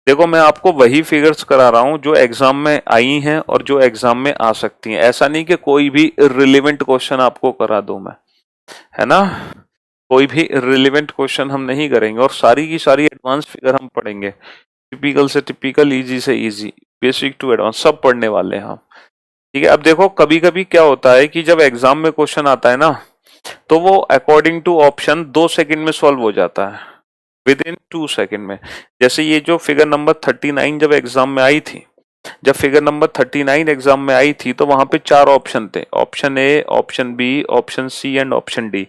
देखो मैं आपको वही फिगर्स करा रहा हूं जो एग्जाम में आई हैं और जो एग्जाम में आ सकती हैं। ऐसा नहीं कि कोई भी इररिलेवेंट क्वेश्चन आपको करा दूं मैं, है ना। कोई भी इररिलेवेंट क्वेश्चन हम नहीं करेंगे, और सारी की सारी एडवांस फिगर हम पढ़ेंगे। टिपिकल से टिपिकल, इजी से इजी, बेसिक टू एडवांस सब पढ़ने वाले हैं हम। ठीक है। अब देखो कभी कभी क्या होता है कि जब एग्जाम में क्वेश्चन आता है ना, तो वो अकॉर्डिंग टू ऑप्शन 2 सेकंड में सॉल्व हो जाता है, विद इन 2 सेकंड में। जैसे ये जो फिगर नंबर 39 जब एग्जाम में आई थी, जब फिगर नंबर 39 एग्जाम में आई थी, तो वहां पे 4 ऑप्शन थे, option A, option B, option C and option D.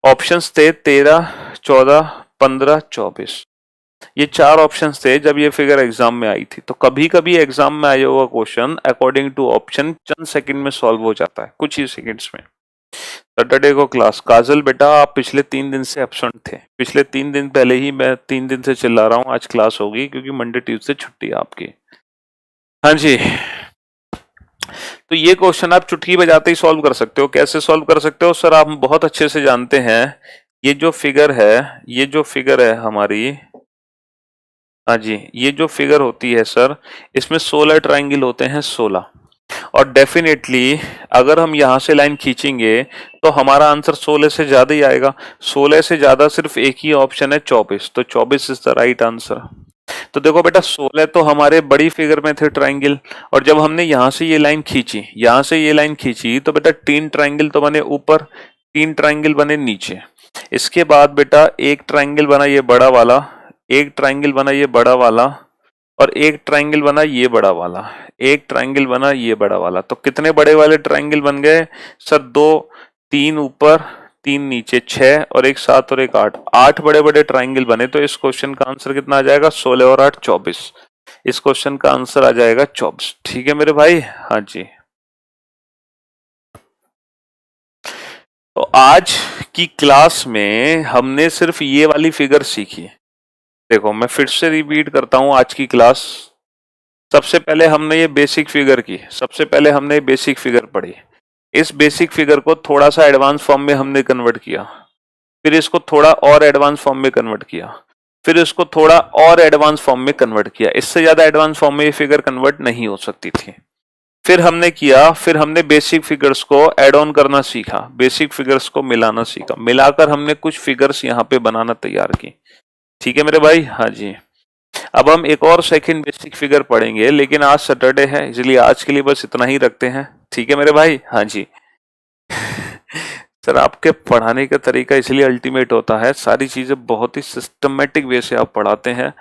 Options थे 13 14 15 24। ये 4 ऑप्शंस थे जब ये फिगर एग्जाम में आई थी। तो कभी कभी एग्जाम में आया हुआ क्वेश्चन अकॉर्डिंग टू ऑप्शन चंद सेकंड में सॉल्व हो जाता है, कुछ ही सेकंड्स में। सैटरडे को क्लास। काजल बेटा आप पिछले 3 दिन से एब्सेंट थे, पिछले 3 दिन पहले ही मैं 3 दिन से चिल्ला रहा हूँ आज क्लास होगी, क्योंकि मंडे ट्यूसडे छुट्टी है आपकी। हाँ जी, तो ये क्वेश्चन आप चुटकी बजाते ही सॉल्व कर सकते हो। कैसे सॉल्व कर सकते हो सर? आप बहुत अच्छे से जानते हैं, ये जो फिगर है, ये जो फिगर है हमारी, हाँ जी, ये जो फिगर होती है सर, इसमें 16 ट्राइंगल होते हैं, 16। और डेफिनेटली अगर हम यहाँ से लाइन खींचेंगे तो हमारा आंसर 16 से ज्यादा ही आएगा। 16 से ज्यादा सिर्फ एक ही ऑप्शन है, 24। तो 24 इज द राइट आंसर। तो देखो बेटा 16 तो हमारे बड़ी फिगर में थे ट्राइंगल, और जब हमने यहाँ से ये लाइन खींची, यहाँ से ये लाइन खींची, तो बेटा 3 ट्राइंगल तो बने ऊपर, 3 ट्राइंगल बने नीचे। इसके बाद बेटा एक ट्राइंगल बना ये बड़ा वाला, एक ट्राइंगल बना ये बड़ा वाला, और एक ट्राइंगल बना ये बड़ा वाला, एक ट्राइंगल बना ये बड़ा वाला। तो कितने बड़े वाले ट्राइंगल बन गए सर? 2, 3 ऊपर 3 नीचे, 6 और एक 7 और एक 8, 8 बड़े बड़े ट्राइंगल बने। तो इस क्वेश्चन का आंसर कितना आ जाएगा? 16 और 8 24। इस क्वेश्चन का आंसर आ जाएगा 24। ठीक है मेरे भाई। हाँ जी, तो आज की क्लास में हमने सिर्फ ये वाली फिगर सीखी। देखो मैं फिर से रिपीट करता हूं आज की क्लास। सबसे पहले हमने ये बेसिक फिगर की, सबसे पहले हमने बेसिक फिगर पढ़ी। इस बेसिक फिगर को थोड़ा सा एडवांस फॉर्म में हमने कन्वर्ट किया, फिर इसको थोड़ा और एडवांस फॉर्म में कन्वर्ट किया, फिर इसको थोड़ा और एडवांस फॉर्म में कन्वर्ट किया। इससे ज्यादा एडवांस फॉर्म में ये फिगर कन्वर्ट नहीं हो सकती थी। फिर हमने बेसिक फिगर्स को ऐड ऑन करना सीखा, बेसिक फिगर्स को मिलाना सीखा, मिलाकर हमने कुछ फिगर्स यहाँ पे बनाना तैयार की। ठीक है मेरे भाई। हाँ जी, अब हम एक और सेकंड बेसिक फिगर पढ़ेंगे, लेकिन आज सैटरडे है इसलिए आज के लिए बस इतना ही रखते हैं। ठीक है मेरे भाई। हाँ जी सर आपके पढ़ाने का तरीका इसलिए अल्टीमेट होता है, सारी चीजें बहुत ही सिस्टमेटिक वे से आप पढ़ाते हैं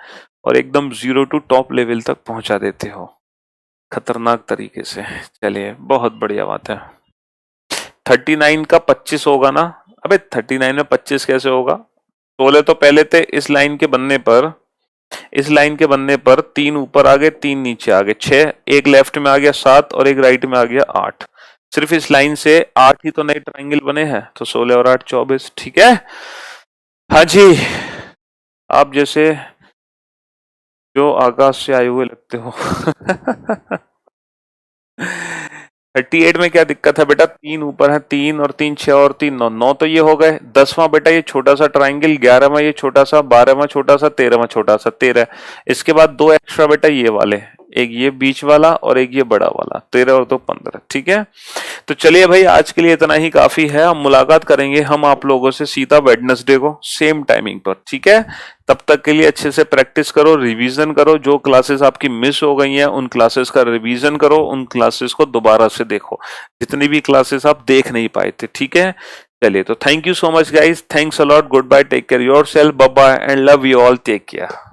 और एकदम 0 टू टॉप लेवल तक पहुंचा देते हो, खतरनाक तरीके से। चलिए बहुत बढ़िया बात है। 39 का 25 होगा ना? अबे 39 में 25 कैसे होगा? 16 तो पहले थे, इस लाइन के बनने पर, इस लाइन के बनने पर 3 ऊपर आ गए 3 नीचे आ गए 6, एक लेफ्ट में आ गया 7 और एक राइट में आ गया 8। सिर्फ इस लाइन से 8 ही तो नए ट्राइंगल बने हैं, तो 16 और 8 24। ठीक है। हाँ जी, आप जैसे जो आकाश से आए हुए लगते हो 38 में क्या दिक्कत है बेटा? 3 ऊपर है, 3 और 3 6 और 3 9, 9 तो ये हो गए। 10वां बेटा ये छोटा सा ट्राइंगल, 11वां ये छोटा सा, 12वां छोटा सा, 13वां छोटा सा, 13। इसके बाद 2 एक्स्ट्रा बेटा ये वाले, एक ये बीच वाला और एक ये बड़ा वाला, 13 और 2 15। ठीक है, तो चलिए भाई आज के लिए इतना ही काफी है। हम मुलाकात करेंगे हम आप लोगों से सीधा वेडनेसडे को सेम टाइमिंग पर। ठीक है, तब तक के लिए अच्छे से प्रैक्टिस करो, रिवीजन करो, जो क्लासेस आपकी मिस हो गई हैं उन क्लासेस का रिवीजन करो, उन क्लासेस को दोबारा से देखो जितनी भी क्लासेस आप देख नहीं पाए थे। ठीक है, चलिए तो thank you so much guys, thanks a lot, goodbye, take care yourself, bye bye and love you all, take care.